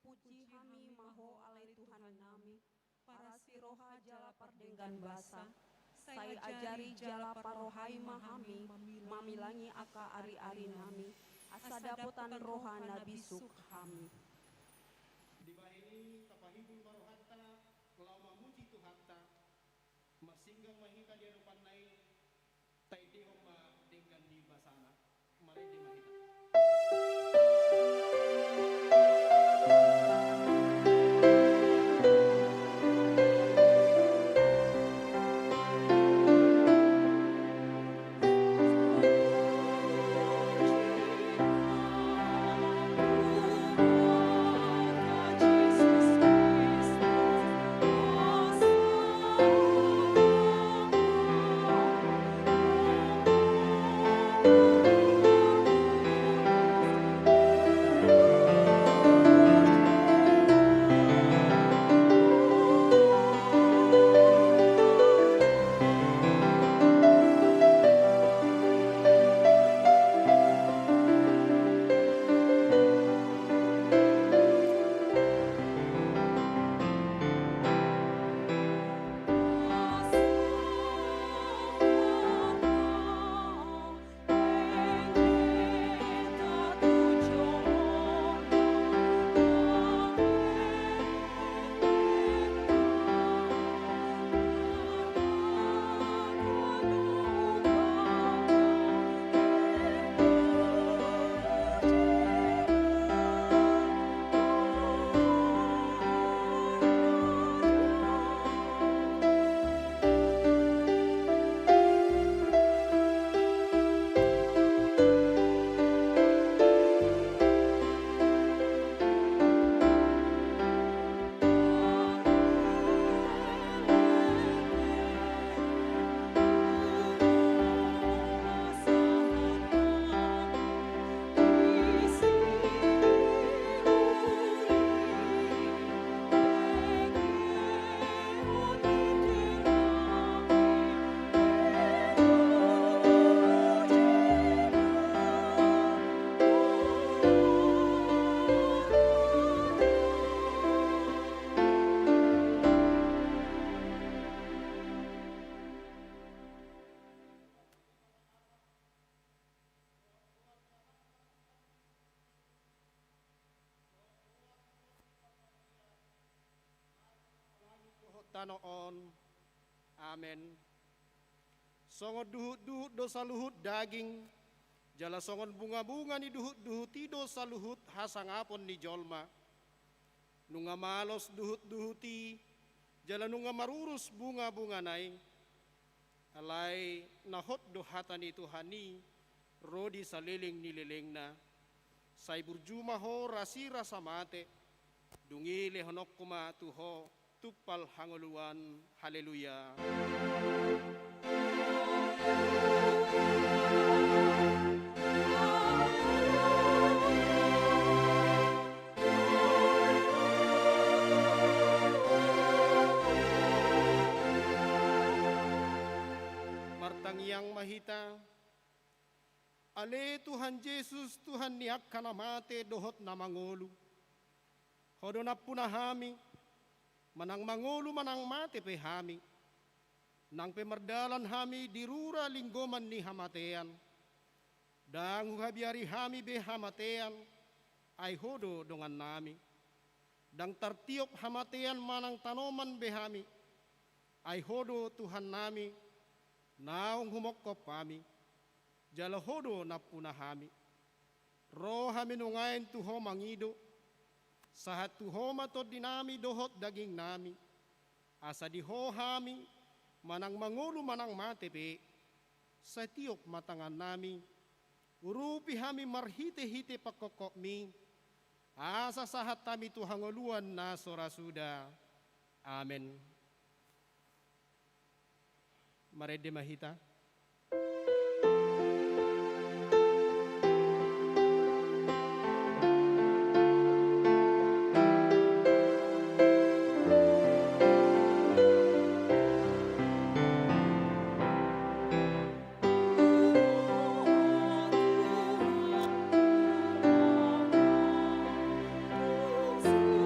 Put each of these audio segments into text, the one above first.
puji hami maho alai Tuhan nami, para siroha jala pardenggan basa, saya ajari jala parohai mahami, mamilangi aka ari-ari nami, asa dapotan roha nabi suk hami. Di bahini kapahibul marohatta, kalau memuji Tuhatta, masinggang mahita di hadapan nai, tai dehoma dengan di basana, mari di mahita. Tanoon, amen. Songon duhut-duhut dosa luhut daging, jala songon bunga-bunga ni duhut-duhuti dosa luhut hasangapon ni jolma. Nunga malos duhut-duhuti, jala nunga marurus bunga-bunga naing. Alay nahot dohatan itu hani, rodi saliling nililing na. Say burjuma ho rasi rasa mate, dungi lehonok kuma tuho. Tupal hanguluan, haleluya. Martang yang mahita, ale Tuhan Yesus, Tuhan niak kanamate dohot na mangulu. Hodo na punahami, manang mangulu manang mate pe hami, nang pemerdalan hami dirura linggoman ni hamatean, dang habiari hami be hamatean, ay hodo dongan nami, dang tartiop hamatean manang tanoman be hami, ay hodo Tuhan nami, naong humokop kami, jala hodo na punahami, roh hami nungain tuho mangido, sahat tuho matod dinami dohot daging nami, asa diho hami, manang mangulu manang matepe, sa tiok matangan nami, urupi hami marhite-hite pakokok mi, asa sahat tami tuhangoluan na sorasuda. Amen. Marede mahita. Yesus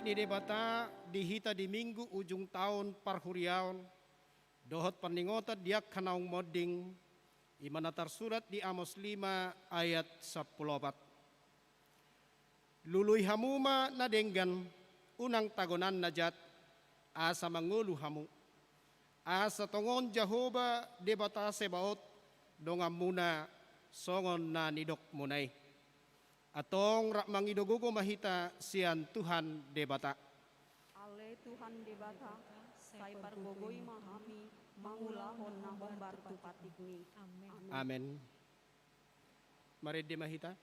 ni debata dihita di minggu ujung tahun parhuriaon dohot paningota diak kanaung moding imanatar surat di Amos 5 ayat 14. Lului hamuma na denggan unang tagonan najat asa mangulu hamu asa tongon Jehovah debata sebaot dongam muna songon na nidok munay atong rak mangidogogo mahita sian Tuhan debata. Ale Tuhan debata, say pargogoy mahami, mangulahon na hombar tupatikmi. Amen. Amen. Mari di mahita.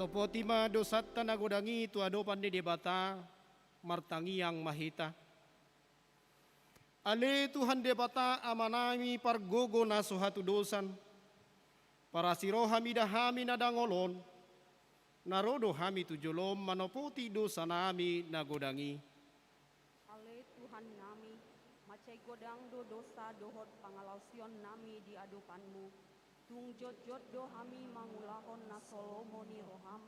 Potima dosat tanagodangi tu adopan di debata martangi yang mahita. Ale Tuhan debata amanami pargogo na suhatu dosan. Para siro hami dahami nadangolon. Narodo hami tujolom manopoti dosa nami nagodangi. Ale Tuhan nami, macai godang do dosa dohot pangalausion nami di adupanmu. Tung jot-jot do hami mangulahon na solomoni roham,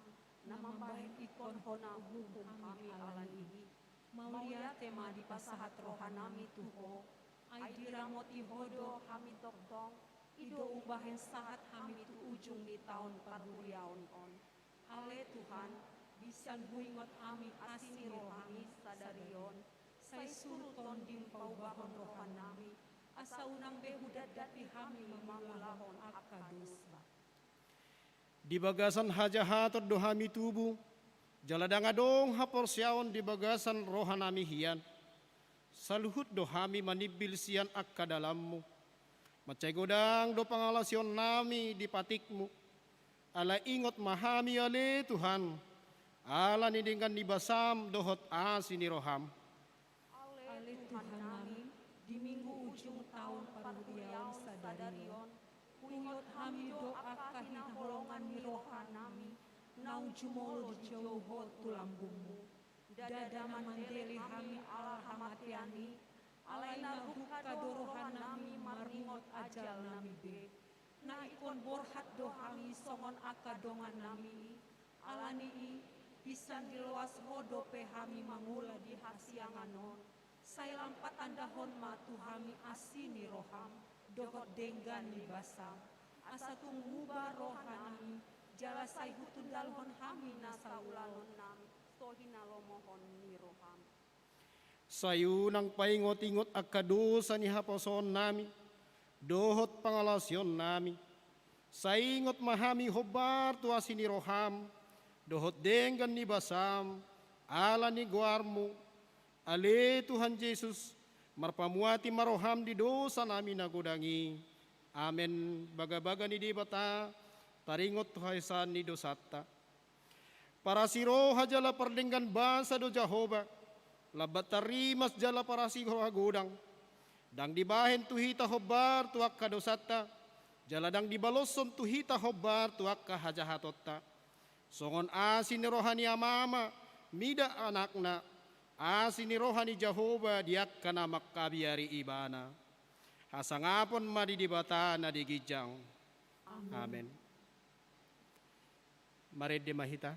na mambahin ikon hona hukum kami alanihi. Maulia tema di pasahat rohanami tuho, ay diramot ihodo hami toktong, ido umbahin sahat hami tu ujung di tahun parhuriaon on. Ale Tuhan, bisan huingot hami asini rohami sadarion, say suruton dimpau bahon rohan nami, asa unang behudat dati hami mangulahon akadusba. Di bagasan hajahatot do hami tubuh, jaladang adong haporsyaon di bagasan rohanami hian. Saluhut do hami manibil sian akka dalammu. Macay godang do pangalasyon nami di patikmu. Ala ingot mahami ale Tuhan. Ala nidingkan ni basam dohot asini roham. Ale Tuhan nami, di minggu ujung tahun parhuriaon sadarion, pungot hami do akahina holongan ni rohan nami, naung jumolo di jauh tulambungmu. Dada mandeli hami ala hamatiani, alaina ruka dorohan nami maringot ajal nami be. Na ikon borhat do hami songon akadongan nami, alani i, pisan diluas hodope hami mangula di hasianganon. Saya lampat andahon matu hami asini roham, dohot denggan ni basam. Asa tungguba rohanami, jala say hutun dalhon hami nasaulalon nami, sohina lomohon ni roham. Sayu nang paingot-ingot akadosa ni haposon nami, dohot pangalasyon nami. Saingot mahami hobar tu asini roham, dohot denggan ni basam, ala ni guarmu, ale Tuhan Yesus, marpamuati maroham di dosa namin nagudangi. Amen. Baga-baga ni di bata, taringot tuhaysan ni dosata. Para siroha jala pardenggan basa do Jehovah, labat tarimas jala para siroha gudang. Dang dibahen tuhita hobar tuak kadosata, jala dang dibaloson tuhita hobar tuak kahajahatotta. Songon asin ni rohani amama, mida anakna, asin ni rohani Jehovah diak kana makabiari ibana. Hasangapon madidibata na digijang. Amen. Marede mahita.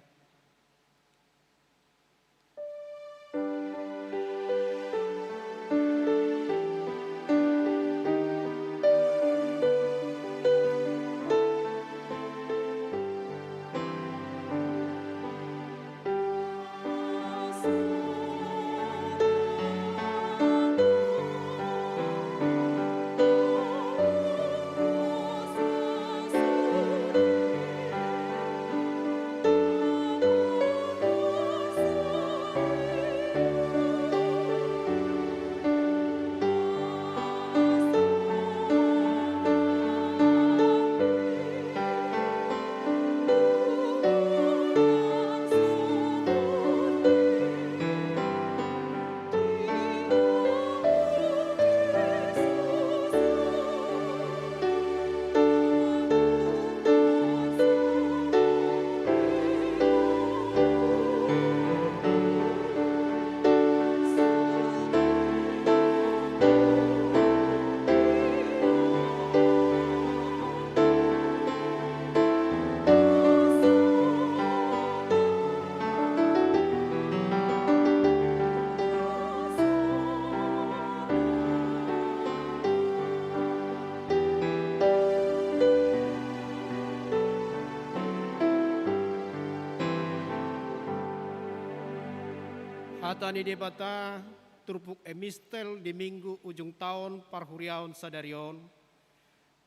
Hatani debata turpuk emistel di minggu ujung tahun parhuriaon sadarion.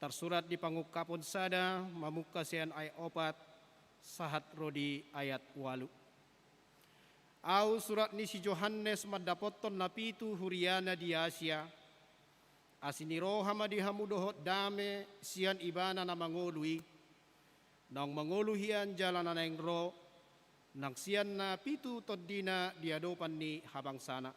Tersurat di pangukapon sada mamukasian ay opat sahat rodi ayat walu. Au surat ni si Johannes madapoton napitu huriana di Asia. Asiniro hamadi hamudohot dame sian ibana na mangolui. Nang mangoluhian jalanan ang ro. Nang siyan na pitu todina diadopan ni habang sana.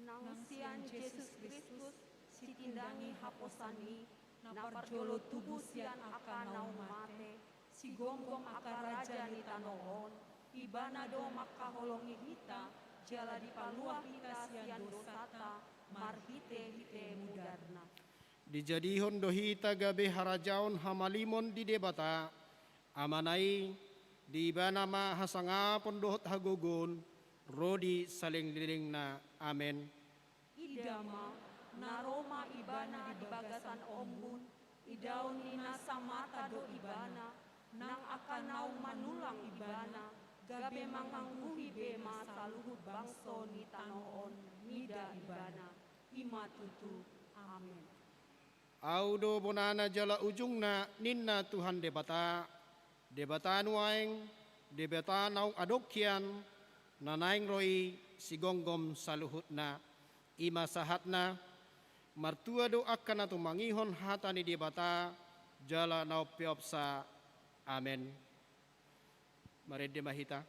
Nang siyan Jesus Kristus sitindangi haposani, naparjolo tubuh siyan akan mate, si gonggong akaraja ni tanoon, ibana do makaholongi hita, jala dipaluah hita siyan dosata, marhite hite mudarna. Dijadihon dohita gabe harajaon hamalimon di debata, amanai di bana ma hasanga pondohot hagogon rodi saling liling na amen. Idama naroma ibana di bagasan ombun, idaun nina samata do ibana, nang akan naung manulang ibana, gabe mangangguhi bema saluhut bangso ni tanoon nida ibana, imatutu amen. Audo bonana jala ujung na ninna Tuhan debata. Debatan waeng, debatan naung adokyan, nanaing roi sigonggom saluhut na, ima sahat na, martua do akan na tumangihon hata ni debata, jala nau piopsa, amen. Marede mahita.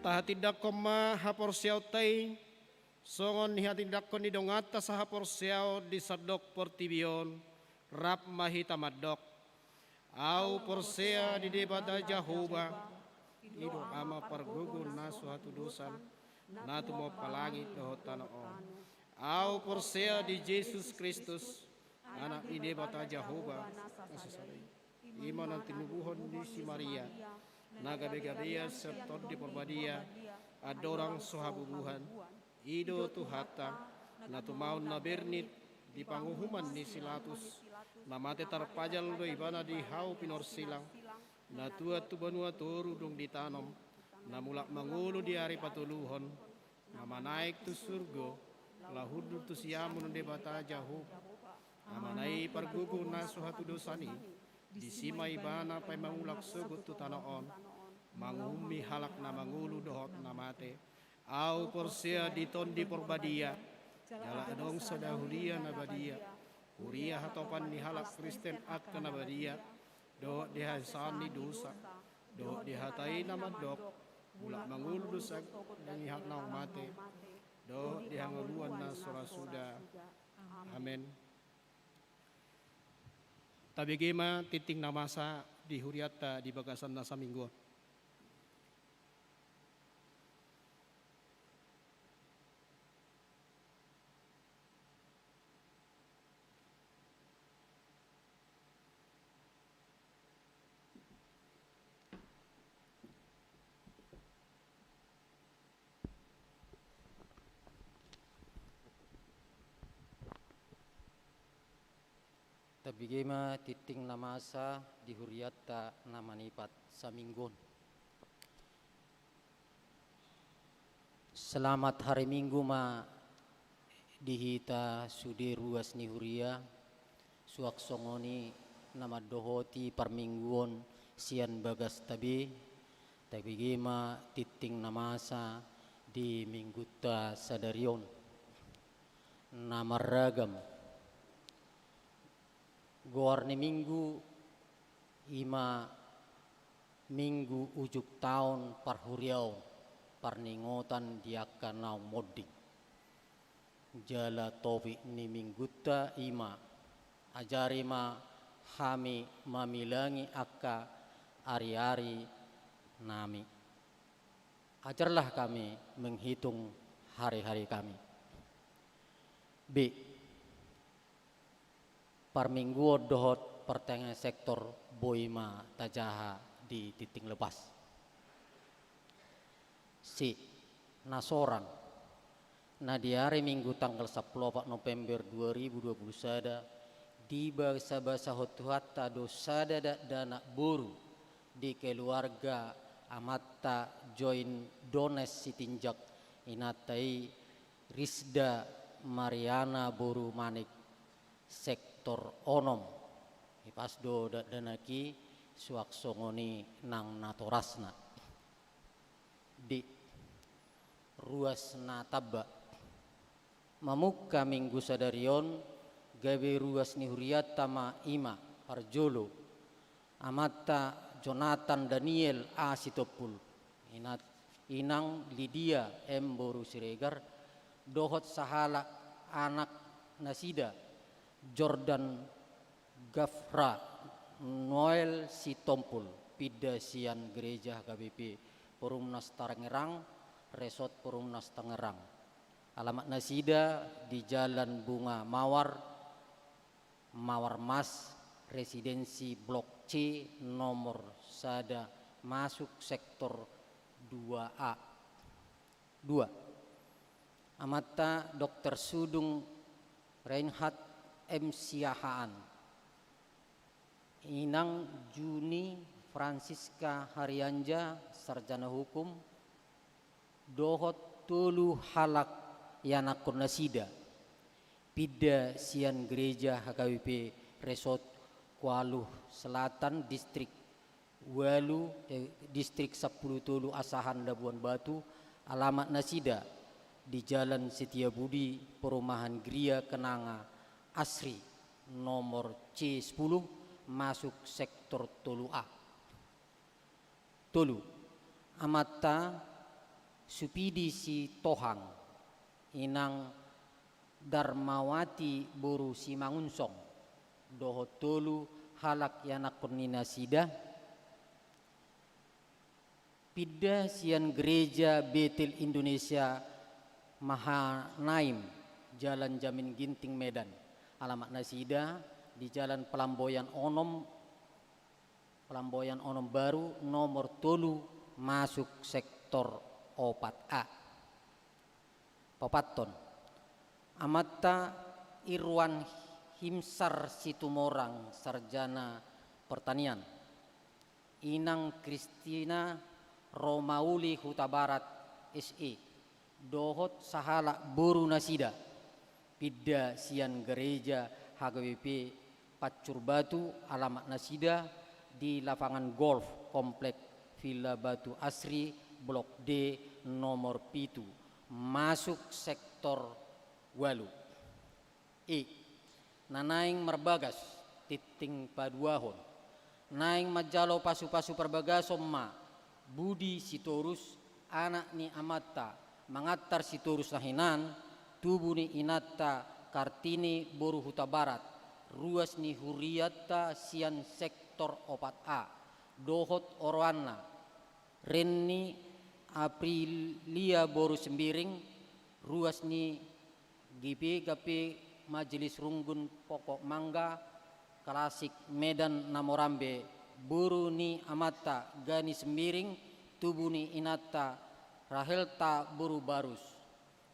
tahatindak koma haporsiaw tay, songon hihatindak ko ni dongata sa haporsiaw di sadok portibion, rap mahita madok. Au porsea di debata Jehovah, ido ama pargugun na suatu dosan, na tumo palangit dohot tanaon. Au porsea di Yesus Kristus, anak di debata Jehovah, nasasari. Iman ang tinubuhon di si Maria, nagabe-gabeya serta di perbadia, adorang sohabubuhan, ido tuhata, na tumaon na bernit, di panguhuman ni Silatus, na mate tarpajal do ibana di hau pinorsilang, na tua tu banua toru dong ditanam, na mulak mangulu di hari patuluhon, na manaik tu surgo, lahudu tu siamun de bata jahub, na manai pargugu na suhatu dosani, di sima ibana pay mangulak sugut tu tanaon, mangumi halak na mangulu dohot na mate, au porsia di ton di porbadia, jala adong sadahulia na badia, Uria hatopan ni halak Kristen at kanabadia, do dihasan ni dosa, do dihatai na madok, bulak mangulu dosag ng ihat na mate, do dihanguluan na surasuda. Amen. Tabigima titing namasa di huriata di bagasan na sa minggu. Tabigema titing namasa di huriata namanipat saminggon. Selamat hari Minggu ma dihita sudi ruas ni huria suak songoni nama dohoti parmingguon sian bagas tabigema titing namasa di mingguta sadarion nama ragam Goar ni minggu ima minggu ujuk tahun parhuriau parningotan diakan nau modding jala topi ni mingguta ima ajari ma hami mamilangi akka ari-ari nami ajarlah kami menghitung hari-hari kami. B. Parminggu dohot pertengahan sektor boima tajaha di titing lepas. Si nasoran na di hari Minggu tanggal 10 November 2021 di basa hotuhata dosada dana buru di keluarga amata join dones sitinjak inatai Rizda Mariana Boru Manik sektor onom ipas do danaki suak songoni nang natorasna di ruas nataba mamuka minggu sadarion gawe ruas ni huriata ma ima parjolo amata Jonathan Daniel A Sitopul inang Lydia M Boru Siregar dohot sahala anak Nasida Jordan Gafra Noel Sitompul Pidasian Gereja KBP Perumnas Tangerang Resort Perumnas Tangerang. Alamat Nasida di Jalan Bunga Mawar Mas Residensi Blok C nomor sada masuk sektor 2A 2. Amata Dr. Sudung Reinhard M. Siahaan Inang Juni Francisca Haryanja Sarjana Hukum Dohot Tulu Halak Yanakun Nasida Pida Sian Gereja HKBP Resort Kualuh Selatan Distrik Walu Distrik 10 Tulu Asahan Labuan Batu. Alamat Nasida di Jalan Setiabudi Perumahan Gria Kenanga Asri nomor C10 masuk sektor Tolu A. Tolu amata Supidi si Tohang inang Darmawati boru si Mangunsong dohot tolu halak yanak pernina sida pida sian gereja Betel Indonesia Mahanaim Jalan Jamin Ginting Medan. Alamat nasida di Jalan Pelamboyan Onom Baru nomor tolu masuk sektor 4A. Papaton Amata Irwan Himsar Situmorang sarjana pertanian. Inang Kristina Romauli Huta Barat SE dohot sahala boru nasida pidda sian gereja HGWP Pacur Batu. Alamat nasida di lapangan golf komplek Villa Batu Asri Blok D nomor pitu masuk sektor walu. Nanaing Marbagas titing paduahon naing majalo pasu-pasu perbagasom ma Budi Sitorus anak ni Amata mangatar Sitorus nahinan tubuh ni Inata Kartini boru Huta Barat ruas ni Huriata sian sektor 4A dohot Orwana Renni Aprilia boru Sembiring ruas ni GP Majelis Runggun Pokok Mangga Klasik Medan Namorambe boru ni Amata Gani Sembiring tubuh ni Inata Rahelta boru Barus.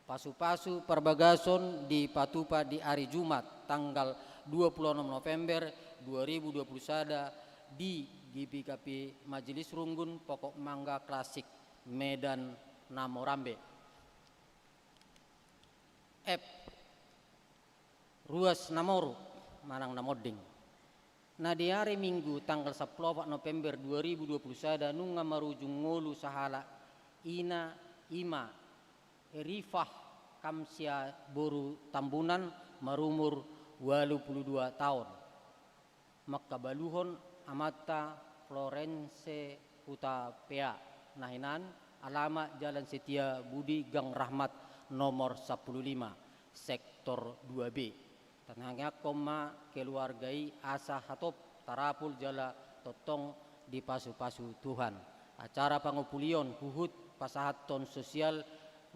Pasu-pasu perbagason di Patupa di hari Jumat tanggal 26 November 2021 di GPKP Majelis Runggun Pokok Mangga Klasik Medan Namorambe. Ruas Namoru Manang Namoding. Nah di hari Minggu tanggal 10 November 2021 nunga marujung ngolu sahala ina ima Rifah Kamsia boru Tambunan marumur 82 tahun. Makabaluhon Amata Florence Huta Pea nahinan alamat Jalan Setia Budi Gang Rahmat nomor 15 sektor 2B. Tanahnya koma keluargai asa hatop tarapul jala totong di pasu-pasu Tuhan. Acara pangupulion huhut pasahaton sosial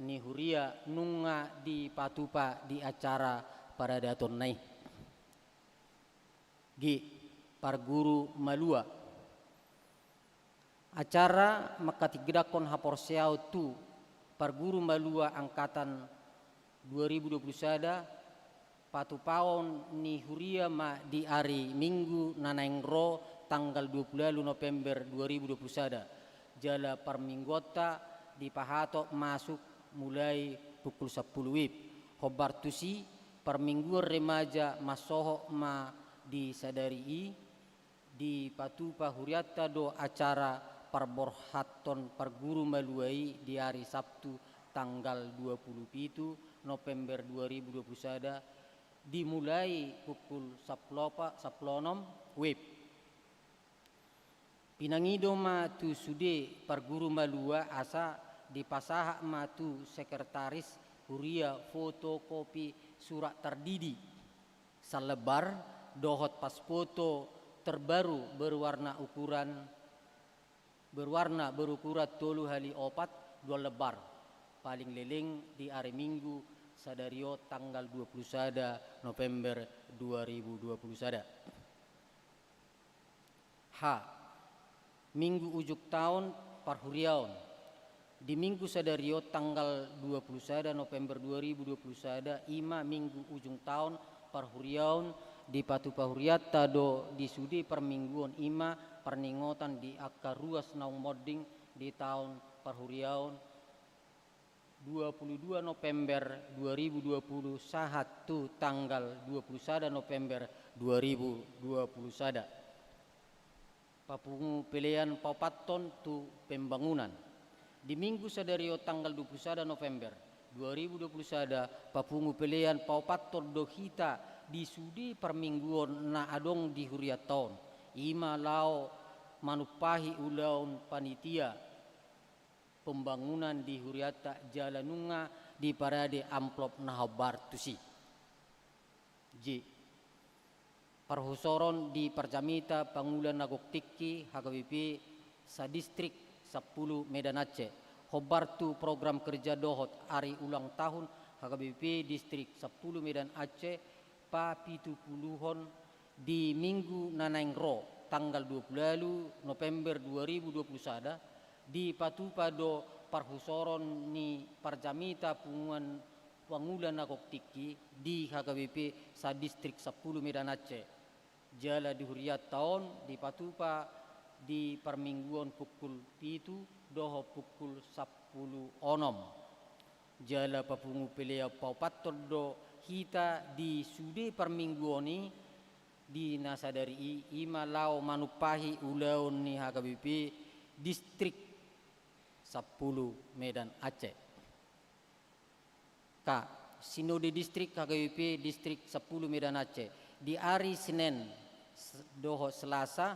ni Huria nunga di Patupa di acara pada daton nai. Parguru Malua. Acara makatigdakon haporseau tu Parguru Malua angkatan 2021 Patupawon ni Huria ma di hari Minggu nanaingro tanggal 20 November 2021 jala parminggota di Pahato masuk mulai pukul 10 WIB. Hobartusi permingguan remaja masoho ma di Sadari di Patupa Huriata do acara perborhaton Parguru Maluai di hari Sabtu tanggal 27 November 2021 dimulai pukul 10 WIB. Pinangido ma tu sude Parguru Malua asa dipasaha ma tu sekretaris Huria fotokopi surat terdidi selebar dohot pas foto terbaru berwarna berukuran tolu hali opat 2 lebar paling leleng di hari Minggu Sadario tanggal 21 November 2021. Minggu ujuk tahun Parhuriaon. Di Minggu Sadario tanggal 21 November 2021 ima Minggu ujung tahun Parhuriaon di Patupa Huriata do di sudi permingguan ima perningotan di akar ruas naung modding di tahun Parhuriaon 22 November 2020 sahat tu tanggal 21 November 2021. Papungu pilihan papaton tu pembangunan. Di Minggu Sadario tanggal 21 November 2021 papungu pilihan papaton dohita di sudi permingguan na adong di Huriaton. Ima lao manupahi ulaun panitia pembangunan di Huriata Jalanunga di parade amplop Nahabartusi. J. Parhusoron di Parjamita Pangulan Nagoktikki HKBP sa distrik 10 Medan Aceh. Hobartu program kerja dohot hari ulang tahun HKBP distrik 10 Medan Aceh pa 70-hon di Minggu Nanaingro tanggal 20 November 2021 di Patupado Parhusoron ni Parjamita Pangulan Nagoktikki di HKBP sa distrik 10 Medan Aceh. Jala di Huriat tahun di Patupa di permingguan pukul 7 doho pukul 10 onom. Jala papungu pelea paupator do hita di sude permingguani di nasadari ima lao manupahi ulaun ni HKBP distrik 10 Medan Aceh. K. Sinode distrik HKBP distrik 10 Medan Aceh di hari Senin doho Selasa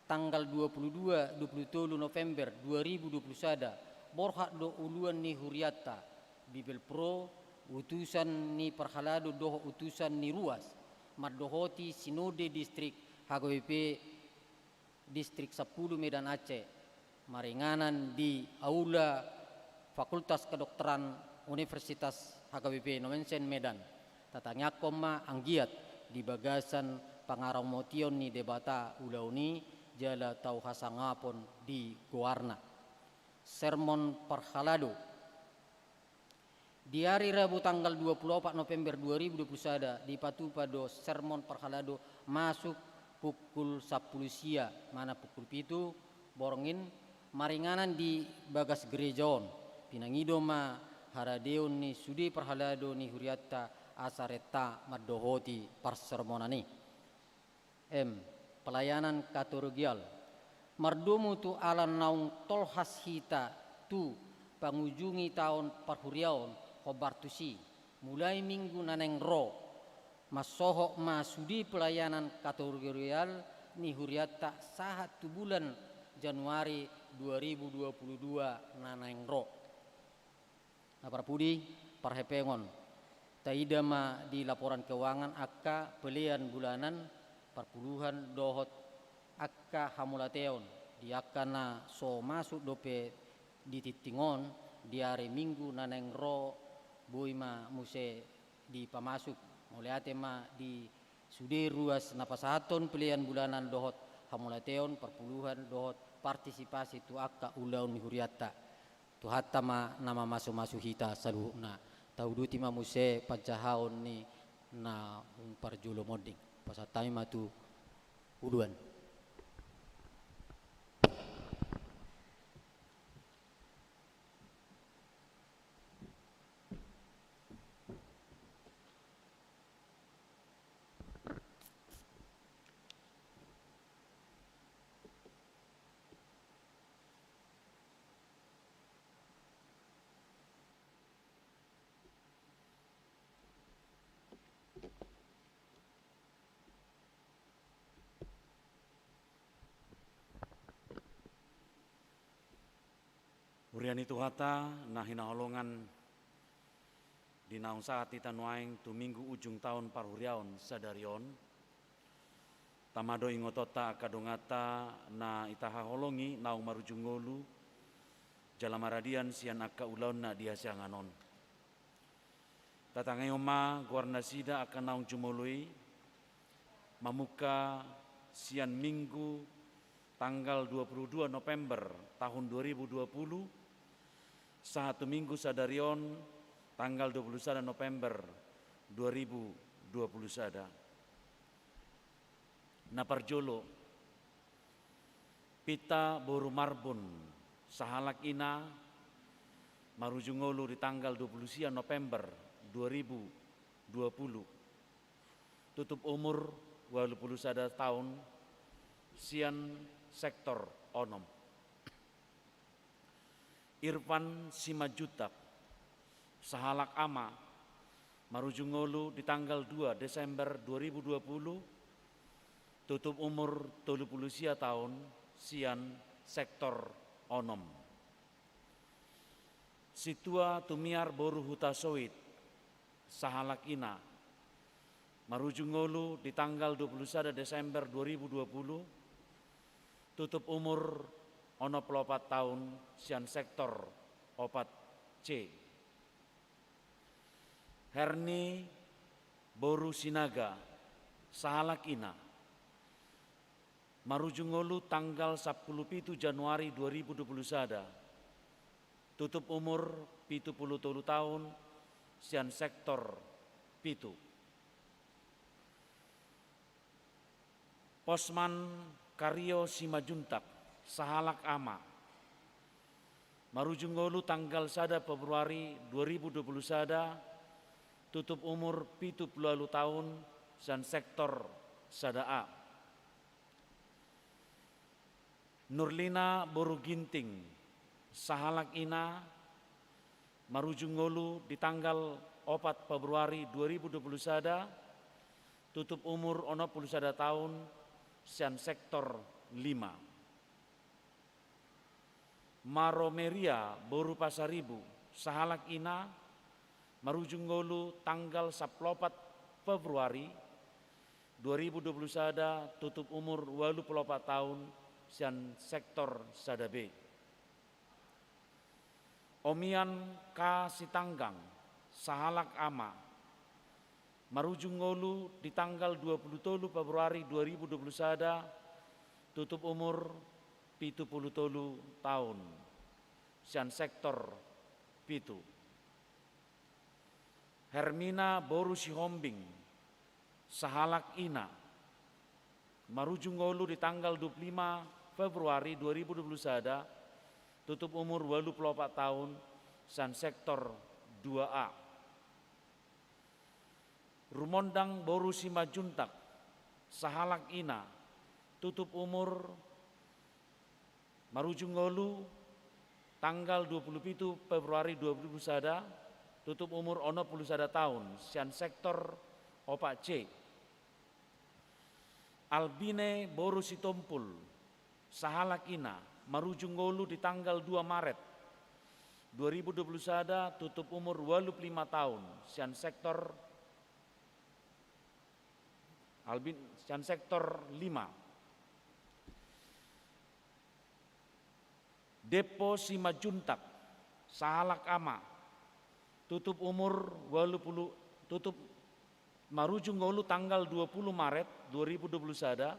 tanggal 22 November 2021 borhak do uluan ni Huriata Bibel Pro utusan ni Perhalado doho utusan ni Ruas Mardohoti Sinode distrik HKBP distrik 10 Medan Aceh maringanan di Aula Fakultas Kedokteran Universitas HKBP Nomensen Medan tatanya koma anggiat di bagasan pangarang motion ni debata ulauni jala tau hasangapon di Goarna. Sermon Parhalado di hari Rabu tanggal 24 November 2021 di Patupado Sermon Parhalado masuk pukul 10 sia mana pukul 7 borongin maringanan di bagas gerejaon pinangidoma haradeon ni sudi Parhalado ni Huriata asareta madohoti parsermonani. M. Pelayanan katurgial mardomu tu alan naung tolhas hita tu pangujungi tahun parhuriaon hobartusi mulai minggu naneng ro masohok masudi pelayanan katurgial ni Huriata sahat tu bulan Januari 2022 naneng ro. Naparpudi parhepengon taidama di laporan keuangan akka pelian bulanan perpuluhan dohot akka hamulateon di akkana so masuk dope di titingon di hari Minggu naneng ro boima muse di pamasuk mulai atema di sude ruas napasaton pelian bulanan dohot hamulateon perpuluhan dohot partisipasi tu akka ulaun ni Huriata tu hatta nama masuk hita saluhna tauduti ma muse pajahaon ni na parjulo moding pasatami matu uduan. Uriani tuhata nahina holongan di naung saat ita nuaing tu minggu ujung tahun parhuriaon sadarion tamado ingotota akadongata na itaha holongi naung marujungolu jalamaradian sian akka ulaun na diasianganon tatangayoma guarna sida akan naung jumului mamuka sian minggu tanggal 22 November tahun 2020 satu minggu sadarion tanggal 21 November 2021. Naparjolo pita boru marbun sahalak ina marujungolu di tanggal 20 November 2020. Tutup umur 21 tahun sian sektor onom. Irfan Simajutak sahalak ama marujungolu di tanggal 2 Desember 2020 tutup umur 30 tahun sian sektor onom. Situa tumiar boru huta soit, sahalak ina, marujung ngolu di tanggal 21 Desember 2020, tutup umur ono 4 tahun sian sektor opat C. Herni boru sinaga, sahalak ina, marujung ngolu tanggal 17 Januari 2021, tutup umur 73 tahun sian sektor pitu. Posman Karyo Simajuntak, sahalak ama, marujung ngolu tanggal 1 Februari 2021, tutup umur 70 tahun sian sektor sada A. Nurlina Boru Ginting, sahalak ina, marujung ngolu di tanggal 4 Februari 2021, tutup umur 61 tahun sian sektor 5. Maromeria Boru Pasaribu, sahalak ina, marujung ngolu tanggal 14 Februari 2021, tutup umur 84 tahun sian sektor sada B. Omian K. Sitanggang, sahalak ama, marujung ngolu di tanggal 27 Februari 2021, tutup umur 70 tahun sian sektor pitu. Hermina Boru Sihombing, sahalak ina, marujung ngolu di tanggal 25 Februari 2021, tutup umur 84 tahun sian sektor 2A. Rumondang Boru Simajuntak, sahalak ina, tutup umur marujung ngolu tanggal 27 Februari 2021, tutup umur 91 tahun sian sektor opak C. Albine Boru Sitompul, sahalak ina, marujung ngolu di tanggal 2 Maret 2021, tutup umur 85 tahun sian sektor sian sektor 5. Depo Simajuntak, sahalak ama, tutup umur 20, tutup marujung ngolu tanggal 20 Maret 2021,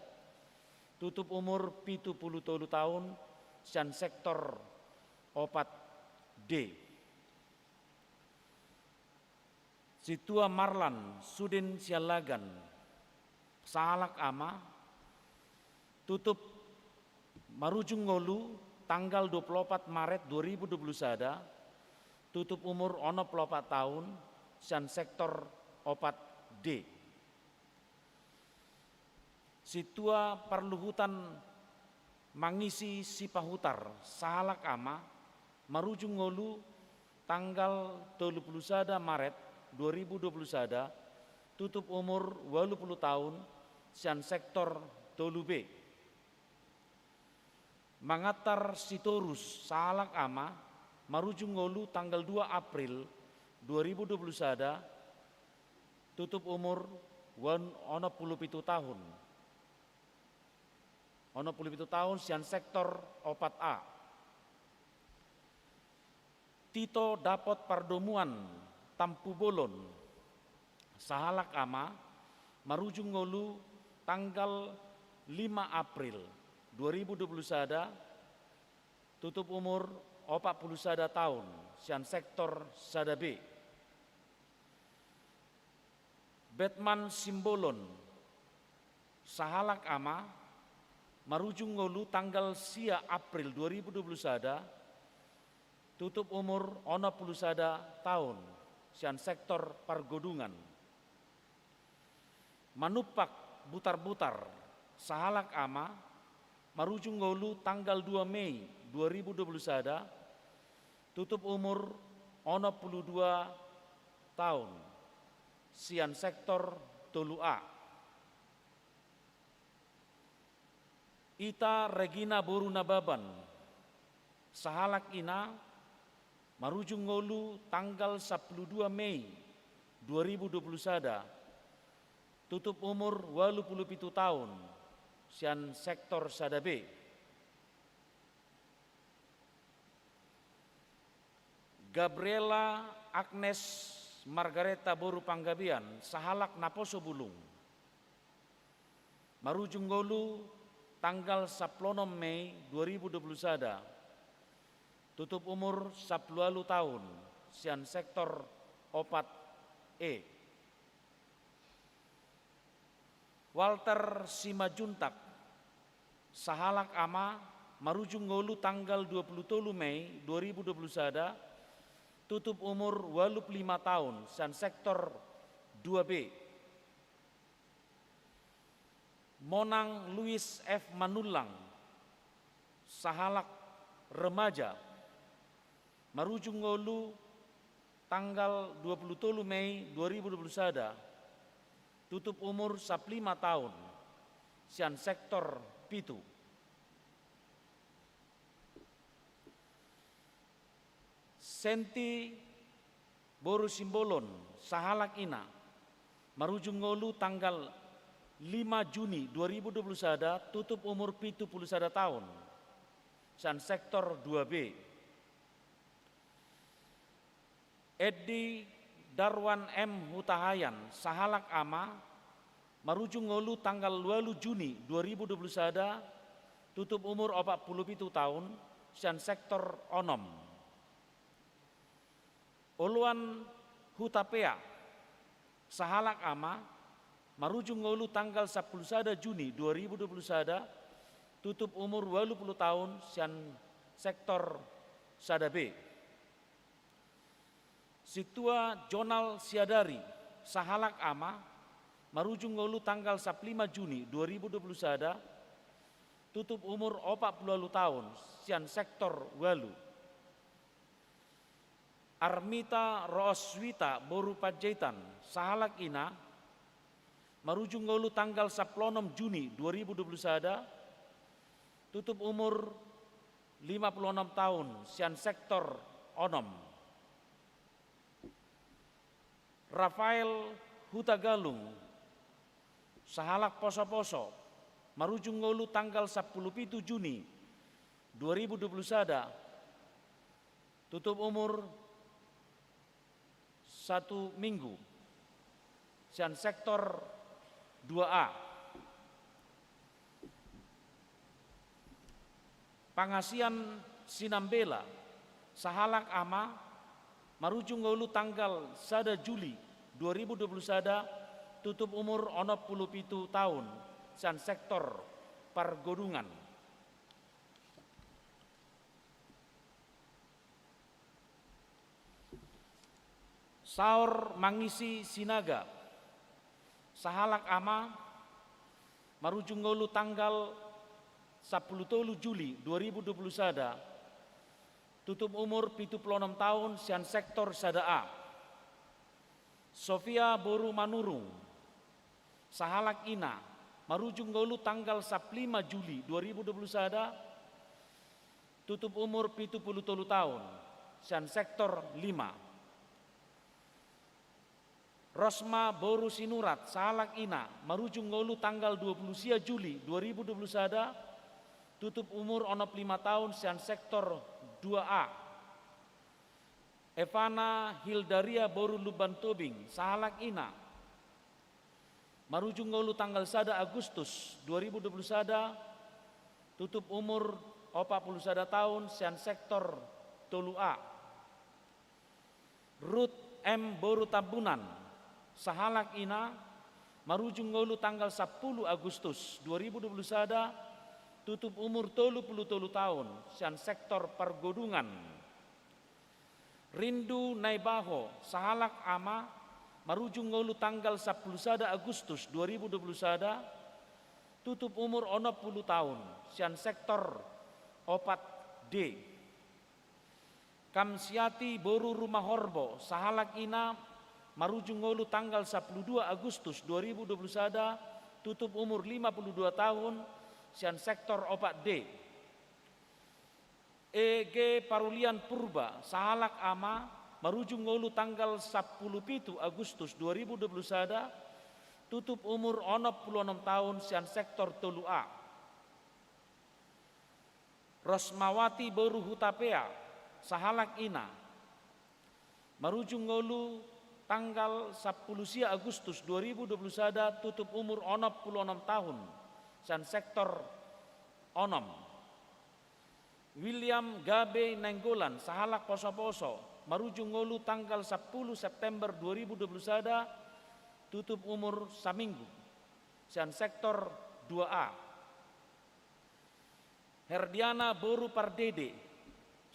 tutup umur 70 tahun sian sektor opat D. Situa Marlan Sudin Sialagan, sahalak ama, tutup marujung ngolu tanggal 24 Maret 2021, tutup umur 84 tahun sian sektor opat D. Situa Perluhutan Mangisi Sipahutar, sahalak ama, marujung ngolu tanggal 31 Maret 2021, tutup umur 80 tahun sian sektor tolu B. Mangatar Sitorus, sahalak ama, marujung ngolu tanggal 2 April 2021, tutup umur 87 tahun. 87 tahun sian sektor opat A. Tito Dapot Pardomuan Tampu Bolon, sahalak ama, marujung ngolu tanggal 5 April 2021, tutup umur 41 tahun sian sektor sada B. Betman Simbolon, sahalak ama, marujung ngolu tanggal sia April 2021, tutup umur 41 tahun sian sektor Pargodungan. Manupak Butar-Butar, sahalak ama, marujung ngolu tanggal 2 Mei 2021, tutup umur 82 tahun sian sektor tolu A. Ita Regina Boru Nababan, sahalak ina, Marujung Ngolu tanggal 12 Mei 2021, tutup umur 87 tahun, sian sektor Sadabe. Gabriela Agnes Margareta Boru Panggabian, Sahalak Naposo Bulung. Marujung Ngolu tanggal 10 Mei 2021, tutup umur 10 tahun, sian sektor opat E. Walter Simajuntak, Sahalak Ama, Marujung Ngolu tanggal 23 Mei 2021, tutup umur 85 tahun, sian sektor 2B. Monang Louis F. Manulang, Sahalak Remaja, Marujung Ngolu tanggal 27 Mei 2021, tutup umur 15 tahun, sian sektor Pitu. Senti Boru Simbolon, Sahalak Ina, Marujung Ngolu tanggal 5 Juni 2021, tutup umur 71 tahun, sian sektor 2B. Edi Darwan M. Hutahayan, Sahalak Ama, Marujung Ngolu tanggal 2 Juni 2021, tutup umur 47 tahun, sian sektor Onom. Oluan Hutapea, Sahalak Ama, Marujung Ngolu tanggal 11 Juni 2021, tutup umur 20 tahun, sian sektor Sadabe. Situa Jonal Siadari, Sahalak Ama, Marujung Ngolu tanggal 15 Juni 2021, tutup umur 40 tahun, sian sektor Walu. Armita Roswita Boru Panjaitan, Sahalak Ina, Marujung Ngolu tanggal 16 Juni 2021, tutup umur 56 tahun, sian sektor Onom. Rafael Hutagalung, Sahalak Poso-Poso, Marujung Ngolu tanggal 17 Juni 2021, tutup umur 1 minggu, sian sektor 2A. Pangasian Sinambela, Sahalak Ama, Marujung Ngolu tanggal 1 Juli 2021, tutup umur 67 tahun, sian sektor Pargodungan. Saur Mangisi Sinaga, Sahalak Ama, Marujung Ngolu tanggal 10 Juli 2021, tutup umur 76 tahun, sian sektor Sadaa. Sofia Boru Manurung, Sahalak Ina, Marujung Ngolu tanggal 15 Juli 2021, tutup umur 77 tahun, sian sektor 5. Rosma Boru Sinurat, Sahalak Ina, Marujung Ngolu tanggal 20 Juli 2021, tutup umur 65 tahun, sian sektor 2A. Evana Hildaria Boru Luban Tobing, Sahalak Ina, Marujung Ngolu tanggal 1 Agustus 2021, tutup umur 41 tahun, sian sektor Tolua. Ruth M. Boru Tabunan, Sahalak Ina, Marujung Ngolu tanggal 10 Agustus 2021, tutup umur 33 tahun, sian sektor Pargodungan. Rindu Naibaho, Sahalak Ama, Marujung Ngolu tanggal 11 Agustus 2021, tutup umur 60 tahun, sian sektor opat D. Kamsiati Boru Rumah Horbo, Sahalak Ina, Marujung Ngolu tanggal 12 Agustus 2021, tutup umur 52 tahun, sian sektor opat D. EG Parulian Purba sahalak ama marujung ngolu tanggal 17 Agustus 2021 tutup umur 66 tahun sian sektor tolu A. Rosmawati Boru Hutapea sahalak ina marujung ngolu tanggal 10 Agustus 2021 tutup umur 66 tahun sian sektor onom. William Gabe Nenggolan sahalak poso-poso marujung ngolu tanggal 10 September 2021 tutup umur saminggu sian sektor 2A. Herdiana Boru Pardede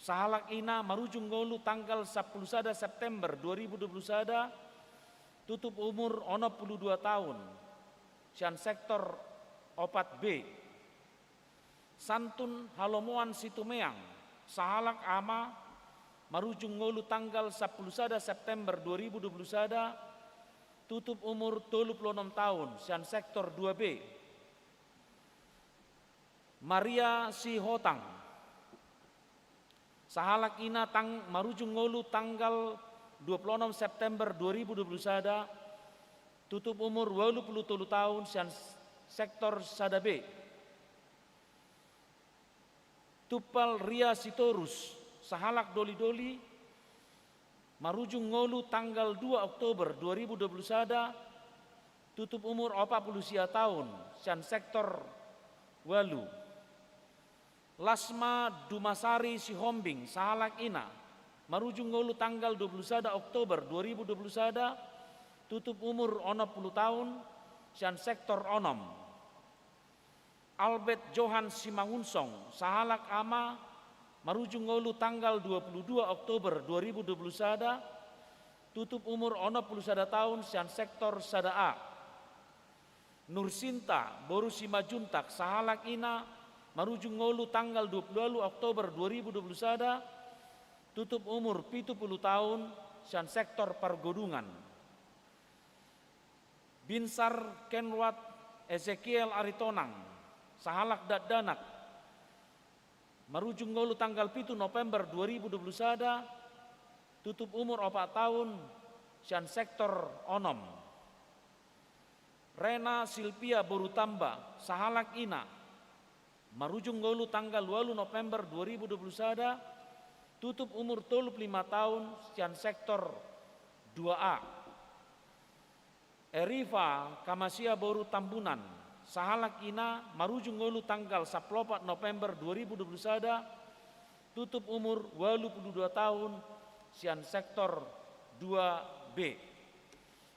sahalak ina marujung ngolu tanggal 11 September 2021 tutup umur 62 tahun sian sektor 4B. Santun Halomoan Situmeang sahalak ama marujung ngolu tanggal 11 September 2021 tutup umur 36 tahun sian sektor 2B. Maria Sihotang sahalak ina marujung ngolu tanggal 26 September 2021 tutup umur 87 tahun sian sektor Sadabe. Tupal Ria Sitorus sahalak doli-doli marujung ngolu tanggal 2 Oktober 2021 tutup umur 40 tahun sian sektor Walu. Lasma Dumasari Sihombing sahalak ina marujung ngolu tanggal 21 Oktober 2021 tutup umur 60 tahun sian sektor onom. Albert Johan Simangunsong sahalak ama marujung ngolu tanggal 22 Oktober 2021 tutup umur 61 tahun sian sektor Sadaa. Nursinta Boru Simajuntak sahalak ina marujung ngolu tanggal 22 Oktober 2021 tutup umur 70 tahun sian sektor Pargodungan. Binsar Kenwat Ezekiel Aritonang sahalak Daddanak marujung ngolu tanggal 7 November 2021 tutup umur 4 tahun sian sektor onom. Rena Silvia Borutamba sahalak ina marujung ngolu tanggal 8 November 2021 tutup umur 35 tahun sian sektor 2A. Eriva Kamasia Boru Tambunan sahalak ina marujung ngolu tanggal 14 November 2021 tutup umur 82 tahun sian sektor 2B.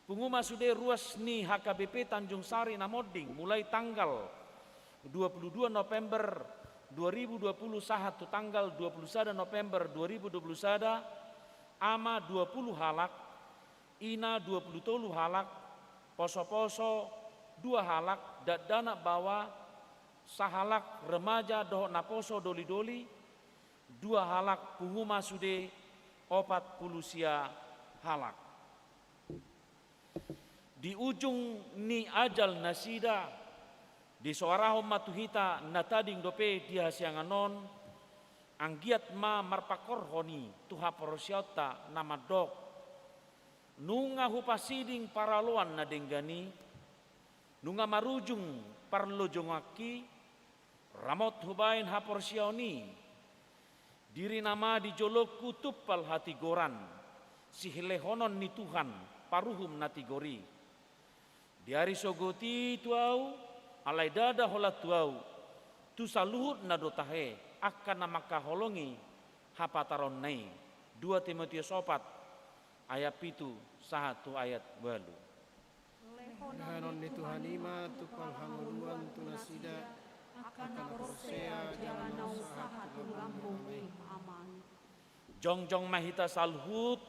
Pengumuman sudah ruas ni HKBP Tanjung Sari Namoding mulai tanggal 22 November 2020 sahat tanggal 21 November 2021 ama 20 halak, ina 20 tolu halak, poso-poso 2 halak, dadana bawa sahalak remaja doh naposo doli-doli 2 halak punguma sude 40 sia halak. Di ujung ni ajal nasida di soarahom matuhita natading dope dia sianganon anggiat ma marpakor honi tuha porosiota nama dok nunga hupasiding paraloan na denggani nunga marujung parlojongaki ramot hubain haporsioni diri nama di jolok kutupal hati goran sihlehonon ni Tuhan paruhum natigori diari sogoti tuau alai dada holat tuau tu saluhut nadotahe akan namaka holongi hapataron nai 2 Timotius 4 ayat 7 1 ayat 8. Hanon ni Tuhan ima tupal hanguluan tunasida akan persea jalan usaha lambung aman. Jongjong mahita salhut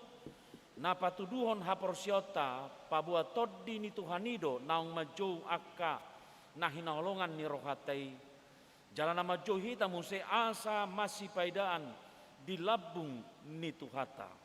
napatuduhon haporsiota pabua toddi ni Tuhanido naung majou akka nahinaholongan ni rohatai jalan nama johita muse asa masih paidaan di labung ni Tuhata.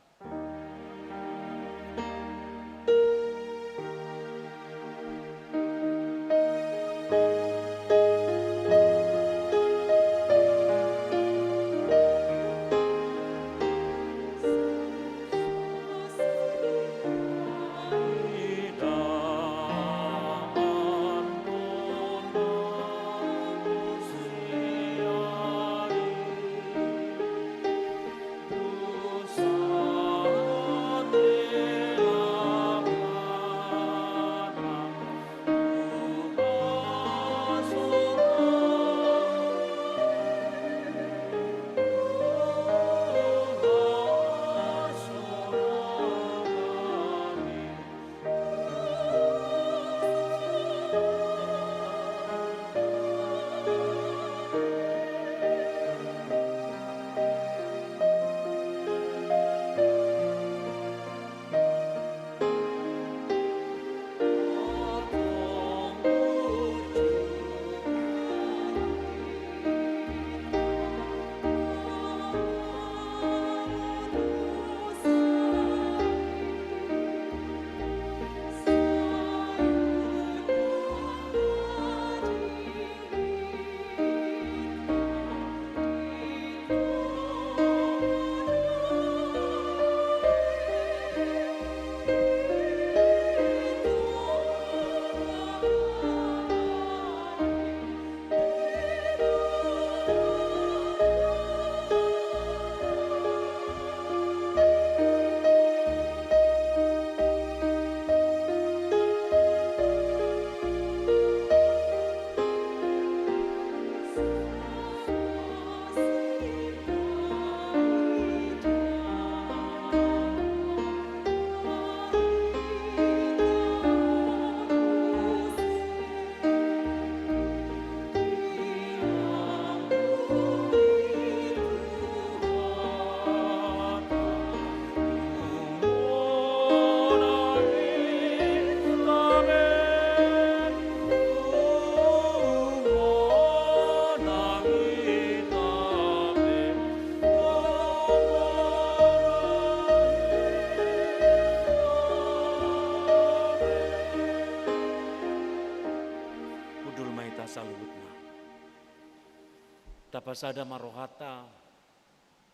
Hupasada marohata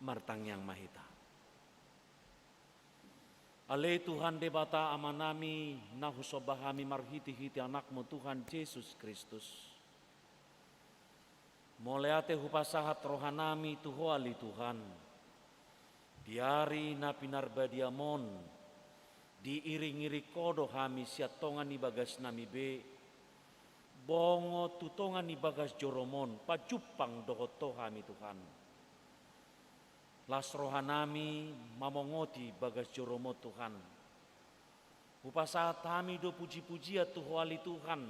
martang yang mahita. Ale Tuhan debata amanami nahusobahami marhiti-hiti anakmu Tuhan Yesus Kristus. Moleate hupasahat rohanami tuhoali Tuhan. Diari na pinarbadiamon. Diiring-iri kodo hami siatongan ni bagas nami be. Bongo tutongan ni bagas joromon. Pajupang dohoto hami Tuhan. Las rohanami mamongoti bagas joromo Tuhan. Hupasahat hami do puji-pujiat tuhoali Tuhan.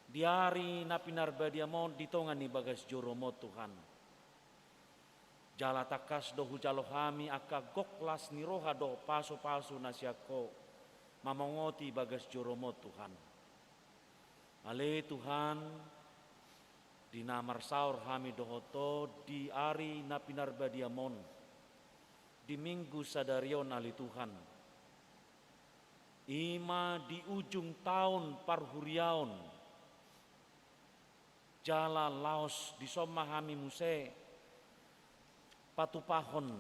Diari na pinarbadiamon ditongan ni bagas joromo Tuhan. Jala takas do hujalo hami aka goklas ni roha do paso-paso nasiako mamongoti bagas joromo Tuhan. Ale Tuhan dinamar saur hami dohoto di ari na pinarbadiamon di minggu sadarion ali Tuhan. Ima di ujung tahun parhuriaon jala laos di soma hami muse patupahon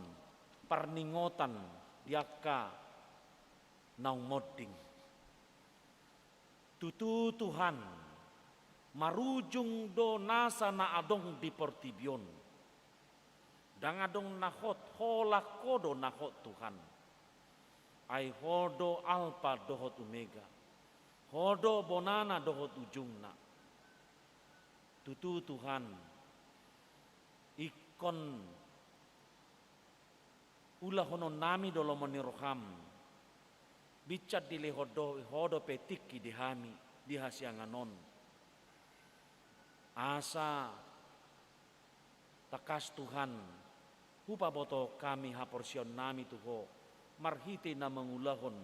parningotan diaka naung modding. Tutu Tuhan marujung do nasa na adong di portibion. Dang adong nahot holak kodo nahot Tuhan. Ai hodo alpa dohot omega. Hodo bonana dohot ujungna. Tutu Tuhan ikon ulah hono nami dolo meniroham. Bicat dile hodo petiki dihami dihasianganon. Asa takas Tuhan hupa boto kami haporsion nami tuho marhiti na mangulahon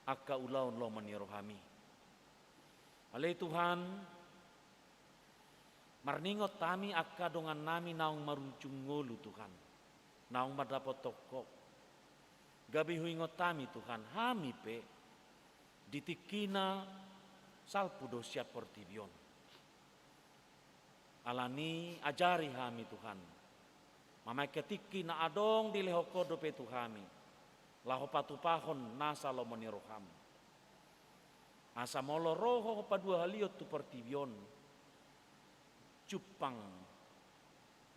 akka ulahon lo menirohami. Ale Tuhan marningot kami akka dongan nami naung marujung ngolu Tuhan. Naung madapot toko. Gabi huingot kami Tuhan. Hami pe ditikina salpudo siap portibion. Alani ajari hami Tuhan. Mamai ketiki na adong di lehoko dope Tuhami. Laho patupahon nasa lo meniroham. Asa molo roho padua haliot tu portibion. Cupang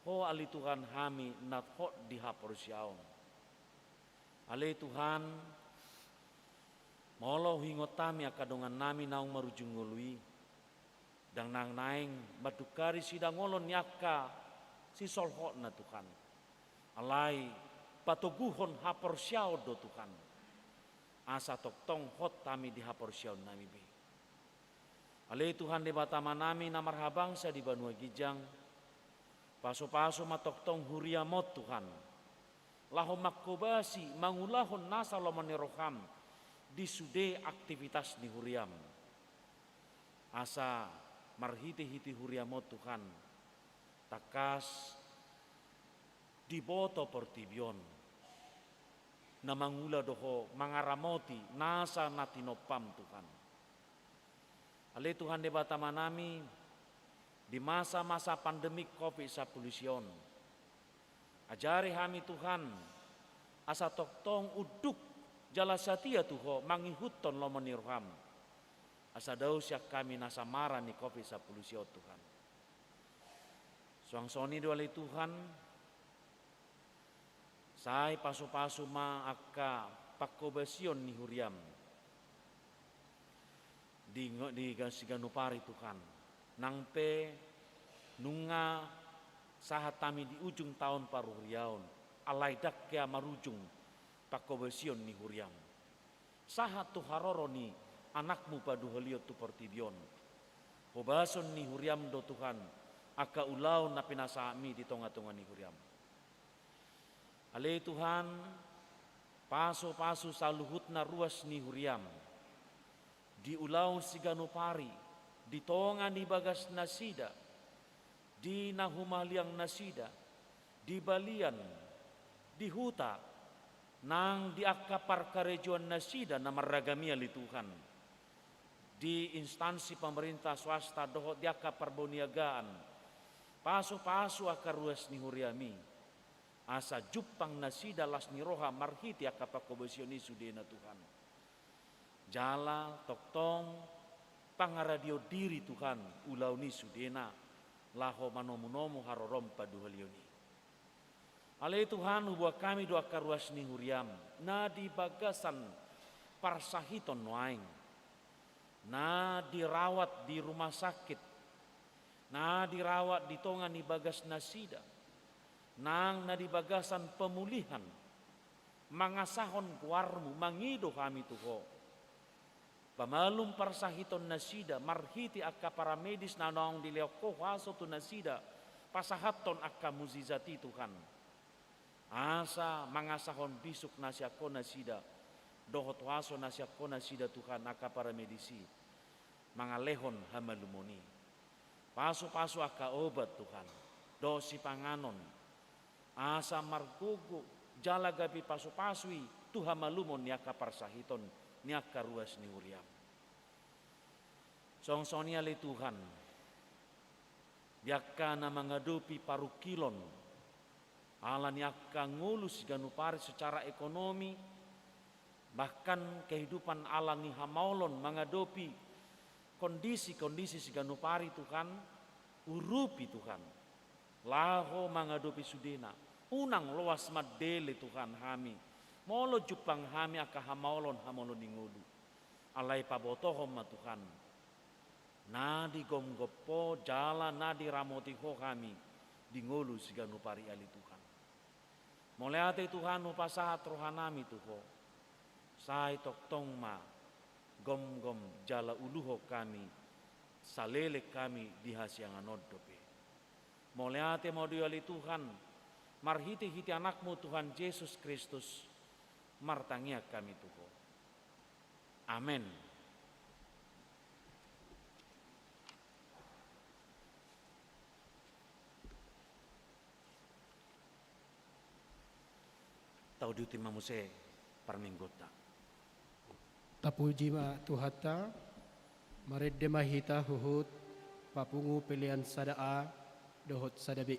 ho ali Tuhan hami nat ho dihapor siaon. Ali Tuhan molo hingot tami akadongan nami naung marujung ngului. Dang nang naing badukari sidang ngolon nyaka si solho na Tuhan. Alai patoguhon hapor siao do Tuhan. Asa toktong hot tami dihapor siaon nami be. Ale Tuhan di batama nami namar habangsa di Banua Gijang. Paso-paso matoktong huriamot Tuhan. Laho makobasi mangulahon nasa lo meniroham. Di sude aktivitas di huriam. Asa marhiti-hiti huriamot Tuhan. Takas diboto portibion. Na mangula doho mangaramoti nasa natinopam Tuhan. Ale Tuhan di batama nami di masa-masa pandemik COVID-19. Ajari kami Tuhan asa toktong uduk jala satia tuho mangihuton lo menirham. Asa daus yak kami nasa marah ni COVID-19 Tuhan. Suang soni doali Tuhan. Sai pasu-pasu ma akka pakobasion ni huriam. Di Siganupari Tuhan. Nangpe nunga sahat kami di ujung tahun paruh riaun. Alai dak kea marujung pakobasion ni huriam. Sahat tu haroro ni anakmu padu haliot tu portibion. Hobason ni huriam do Tuhan. Aka ulau na pinasami di tonga-tonga ni huriam. Ale Tuhan paso-paso saluhut na ruas ni huriam. Di ulau Siganupari, di tonga ni bagas nasida, di nahumaliang nasida, di balian, di huta, nang di akapar karejuan nasida na maragami ali Tuhan. Di instansi pemerintah swasta doho di akapar boniagaan, Pasu-pasu akar ruas ni huriami. Asa jupang nasida las ni roha marhiti akapakobosioni sudena Tuhan. Jala toktong pangaradio diri Tuhan ulau ni sudena laho manomu-nomu harorom paduhalioni. Ale Tuhan ubah kami doa karuas ni huriam na di bagasan parsahiton noaing, na dirawat di rumah sakit, na dirawat di tongan di bagas nasida, nang na di bagasan pemulihan, mangasahon kuarmu mangido kami tuho. Pamalum parsahiton nasida marhiti akka para medis na naong dileoko haso tu nasida pasahaton akka muzizati Tuhan. Asa mangasahon bisuk nasyako nasida dohot waso nasyako nasida Tuhan akka para medisi mangalehon hamalumoni. Pasu-pasu akka obat Tuhan dosi panganon asa margugu jala gabi pasu-pasui Tuhan malumon niaka parsahiton niaka ruas ni uriam. Songsonia le Tuhan biaka na mengadupi parukilon ala niaka ngulus ganupari secara ekonomi, bahkan kehidupan ala ni hamaulon mengadopi kondisi-kondisi siganupari Tuhan, urupi Tuhan, laho mengadopi sudena, unang loas madele Tuhan kami, molo jupang kami aka hamaulon hamaulon ningulu, alai pabotohom Tuhan, nadi gomgopo jala nadi ramotiho kami, dingulu siganupari ali Tuhan. Moleate Tuhan upasahat rohanami tuho. Sai toktong ma gom-gom jala uluho kami. Salele kami di hasiangan odope. Moleate modiali Tuhan. Marhiti-hiti anakmu Tuhan Yesus Kristus. Martangia kami tuho. Amin. Tau diuti mamuse parminggota. Tapuji ma tuhata, maredde mahita huhut, papungu pilihan sadaa, dohot sadabi.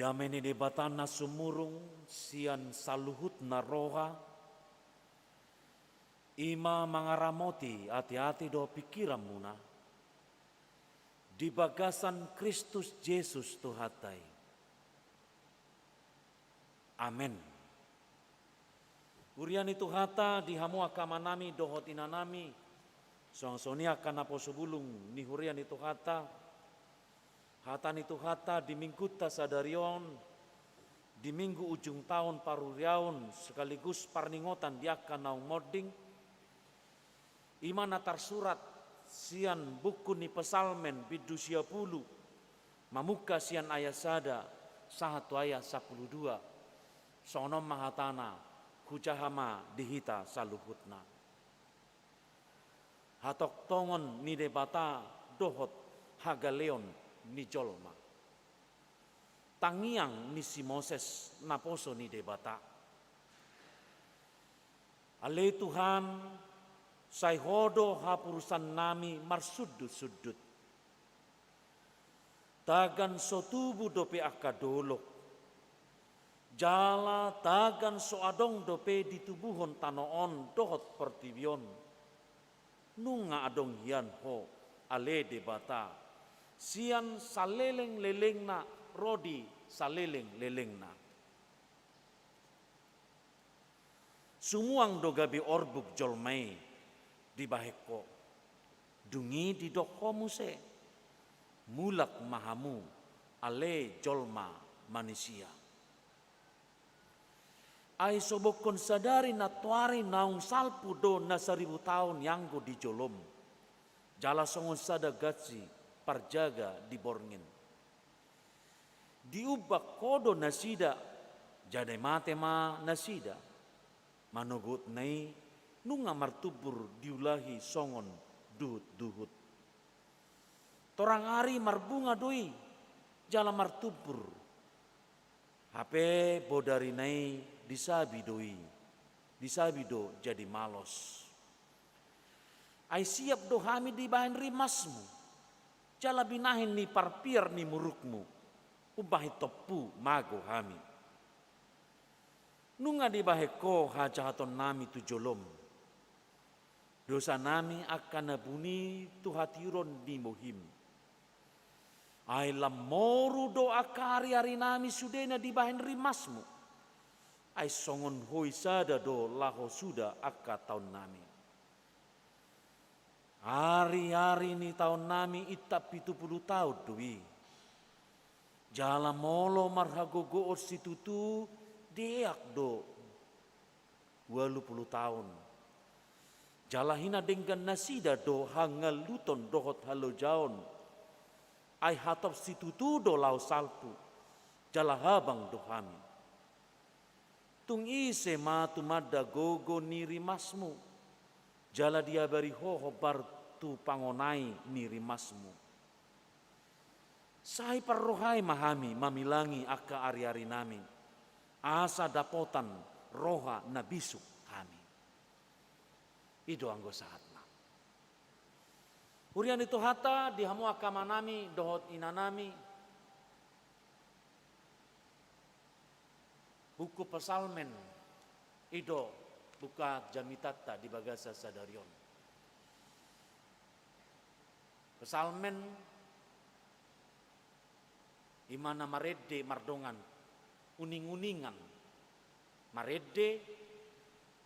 Damene debatana sumurung sian saluhut naroha. Ima mangaramoti hati-hati do pikiran muna. Di bagasan Kristus Yesus Tuhatai. Amin. Urian itu hata dihamu akamanami dohot inanami. Soang-sonia kana posubulung ni hurian itu hata. Hatan itu hata di minggu tasadarion, di minggu ujung tahun paruriaun sekaligus parningotan diakan naung moding. Imana tarsurat sian buku ni pesalmen bidu 10 mamuka sian ayat sada sahatu ayat 12 sonom mahatana hujahama dihita saluhutna. Hatok tongon ni debata dohot hagaleon ni jolma. Tangiang ni si Moses naposo ni debata. Ale Tuhan sai hodo hapurusan nami marsudut-sudut. Tagan so tubu dope akadolok. Jala tagan so adong dope ditubuhon tanoon dohot pertibion. Nunga adong hian ho ale debata. Sian saleleng lelengna rodi saleleng lelengna. Sumuang do gabi orbuk jolmai di baheko. Dungi di doko muse. Mulak mahamu ale jolma manusia. Ai sobokon sadari na tuari naung salpu do na 1000 tahun yang go di jolom. Jala songon sada gatsi parjaga di borngin. Diubah kodo nasida jade mate ma nasida. Manogut nai nunga martubur diulahi songon duhut-duhut. Torang ari marbunga doi jala martubur. Hape bodari nai disabi doi. Disabi do jadi malos. Ai siap do hami di bahan rimasmu. Jala binahin ni parpir ni murukmu. Ubahi topu mago hami. Nunga di baheko hajahaton nami tu jolom. Dosa nami akan nabuni tu hatiron di muhim. Ai lamoru doa kari-ari nami sudena di bahan rimasmu. Ai songon hoi sada do laho suda akka tahun nami. Hari-hari ni tahun nami itap 70 tahun dui. Jala molo marhagogo orsitutu deak do 20 tahun. Jala hina dengan nasida do hangal luton dohot halo jaon. Ai hatop situtu do lau salpu. Jala habang do hami. Tung ise matu madda gogo niri masmu. Jala dia bari hoho bartu pangonai niri masmu. Sai parrohai mahami mamilangi akka ari-ari nami. Asa dapotan roha nabisuk kami. Ido anggo sahatna. Urian itu hata dihamu akama nami dohot inanami. Buku pesalmen ido buka jamitata di bagasa sadarion. Pesalmen imana marede mardongan uning-uningan marede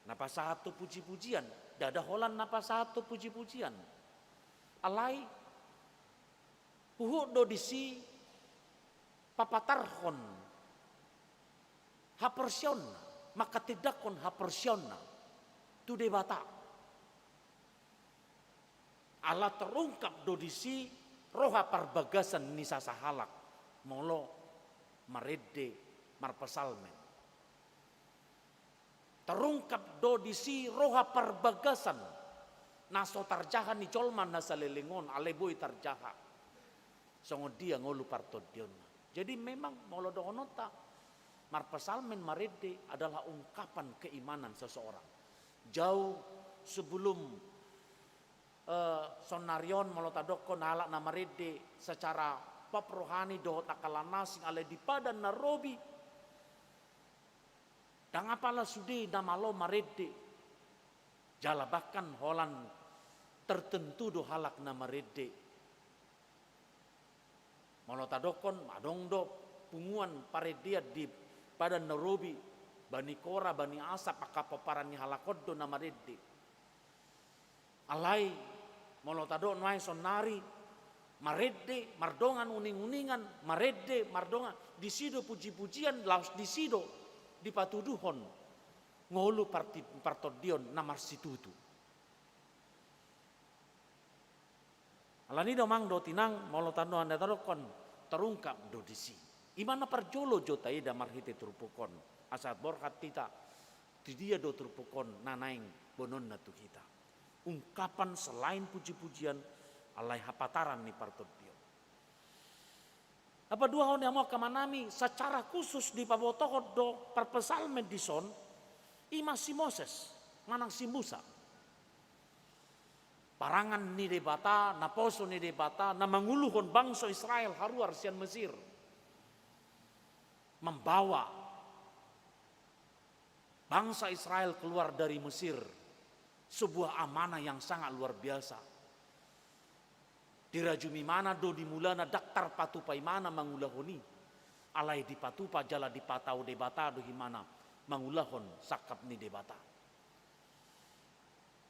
napa satu puji-pujian dada holan napa satu puji-pujian alai puhu do disi papatarhon hapersion maka tidak kon hapersiona tu debata ala terungkap do disi roha parbagasan nisa sahalak molo marede marpesalmen terungkap do disi roha parbagasan naso tarjaha ni colman nasa lelengon aleboy tarjaha songo dia ngolu partodion. Jadi memang molo do onota marpesalmen marede adalah ungkapan keimanan seseorang. Jauh sebelum sonarion molotadoko nalak na marede secara pop rohani dohot akalanasing alai di padan narobi. Dan apalah sudi nama lo marede. Jala bahkan holan tertentu do halak nama rede. Malotadokon madong do punguan paredia di padan narobi. Bani kora, bani asap, akapaparani halakod do nama rede. Alai malotadok noai sonari. Marede, mardongan uning-uningan, marede, mardongan. Disido puji-pujian, laos disido. Di patuduhon ngolu partodion namar situtu. Alani domang do tinang molotano anda tarokon terungkap do disi. Imana parjolo jota ida marhite turpukon asat borkat kita dia do turpukon nanaing bonon natu kita. Ungkapan selain puji-pujian alai hapataran ni partodion. Apa dua hon yang mau kemanami secara khusus di pabotohod do perpesalmen dison ima si Moses manang si Musa. Parangan ni debata, naposo ni debata, na manguluhon bangsa Israel haruar sian Mesir. Membawa bangsa Israel keluar dari Mesir. Sebuah amanah yang sangat luar biasa. Dirajumi mana do dimulana daktar patupai mana mangulahoni. Alai di patupa jala di patau debata do himana mangulahon sakap ni debata.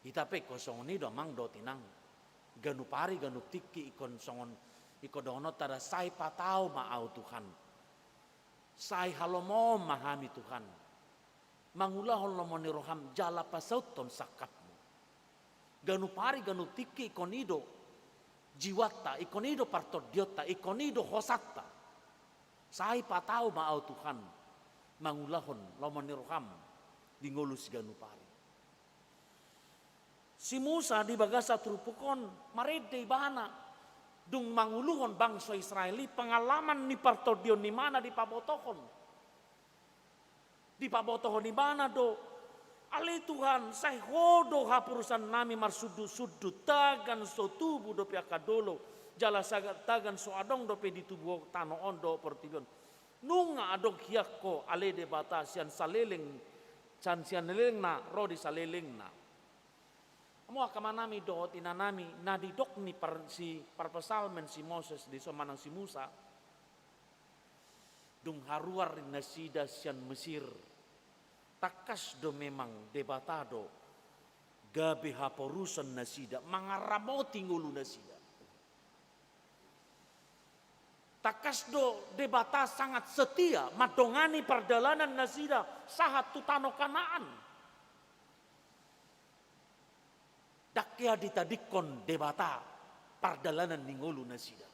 Itape kosong ni do mang do tinang. Ganu pari ganu tiki ikon songon ikodono tada sai patau maau Tuhan. Sai halomo mahami Tuhan. Mangulahon lomoni roham jala pasauton sakapmu. Ganu pari ganu tiki ikonido jiwata, ikonido partodiota, ikonido hosatta. Sai patau maau Tuhan. Mangulahon lomoni roham di ngolus ganu pari. Si Musa di bagasa trupukon marede bahana dung manguluhon bangsa Israeli pengalaman ni partodion ni mana di pabotohon. Di pabotohon ni mana do ale Tuhan saya hodo hapurusan nami marsudu-sudu tagan so tubuh do piakadolo jala sagat tagan so adong do pe di tubuh tano ondo portion nunga adong hiakko ale de bata sian saleleng can sian leleng na rodi saleleng na. Amo akamanami dohot inanami nadidok ni si parpesalmen si Moses di somanang si Musa. Dung haruar nasida sian Mesir. Takas do memang debatado. Gabe haporusan nasida. Mangaramoti ngulu nasida. Takas do debata sangat setia. Madongani perdalanan nasida. Sahat tutano kanaan. Dakya ditadikon debata pardalanan ningolu nasida.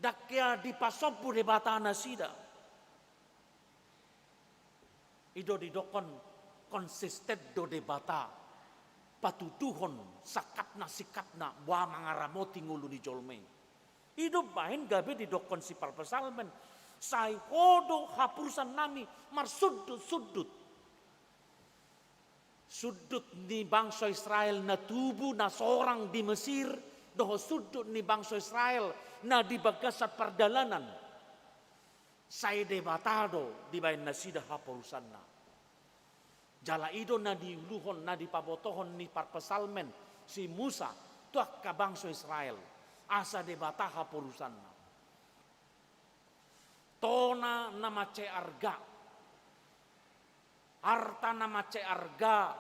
Dakya dipasopu debata nasida. Ido didokon konsisten do debata patutuhon sakapna sikapna wa mangaramoti ngulu ni jolme. Ido bahin gabe didokon si parpesalmen sai hodo hapurusan nami marsudut-sudut. Sudut ni bangsa Israel na tubuh na seorang di Mesir. Doho sudut ni bangsa Israel na di bagasat perdalanan. Saya debatado di bain nasida haporusanna. Jala ido na di luhon na di pabotohon ni parpesalmen si Musa tuak ka bangsa Israel. Asa debata haporusanna. Tona nama ce arga. Harta nama ce arga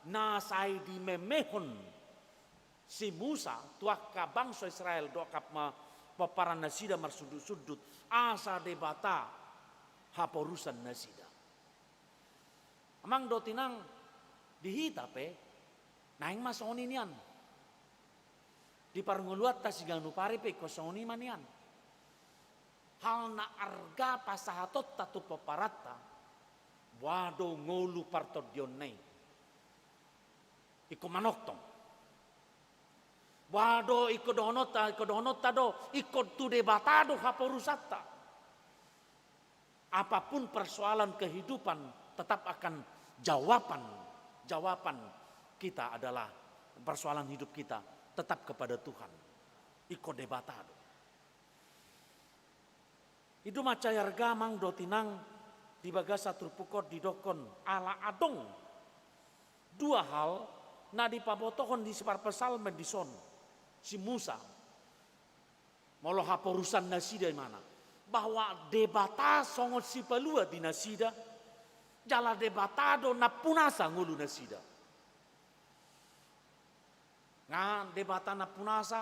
na sai di memehon si Musa tuak ka bangsa Israel do kap ma paparan nasida marsudut-sudut asa debata haporusan nasida. Amang do tinang dihitape naing masoni nian. Di parnguluat ta siganu pare pe kosoni manian. Hal na arga pasahatot tatu paparata. Wado ngolu partodion nei. Iko manoktong. Wado iko donota do iko tu debatado haporusata. Apapun persoalan kehidupan tetap akan jawaban kita adalah persoalan hidup kita tetap kepada Tuhan. Iko debatado. Itu macayar gamang do tinang di bagasa trupukot di dokon ala adong. Dua hal na di pabotohon di separ pesalmen di son. Si Musa molo haporusan nasida mana bahwa debata songot si palua di nasida jala debatado na punasa ngulu nasida nga debata na punasa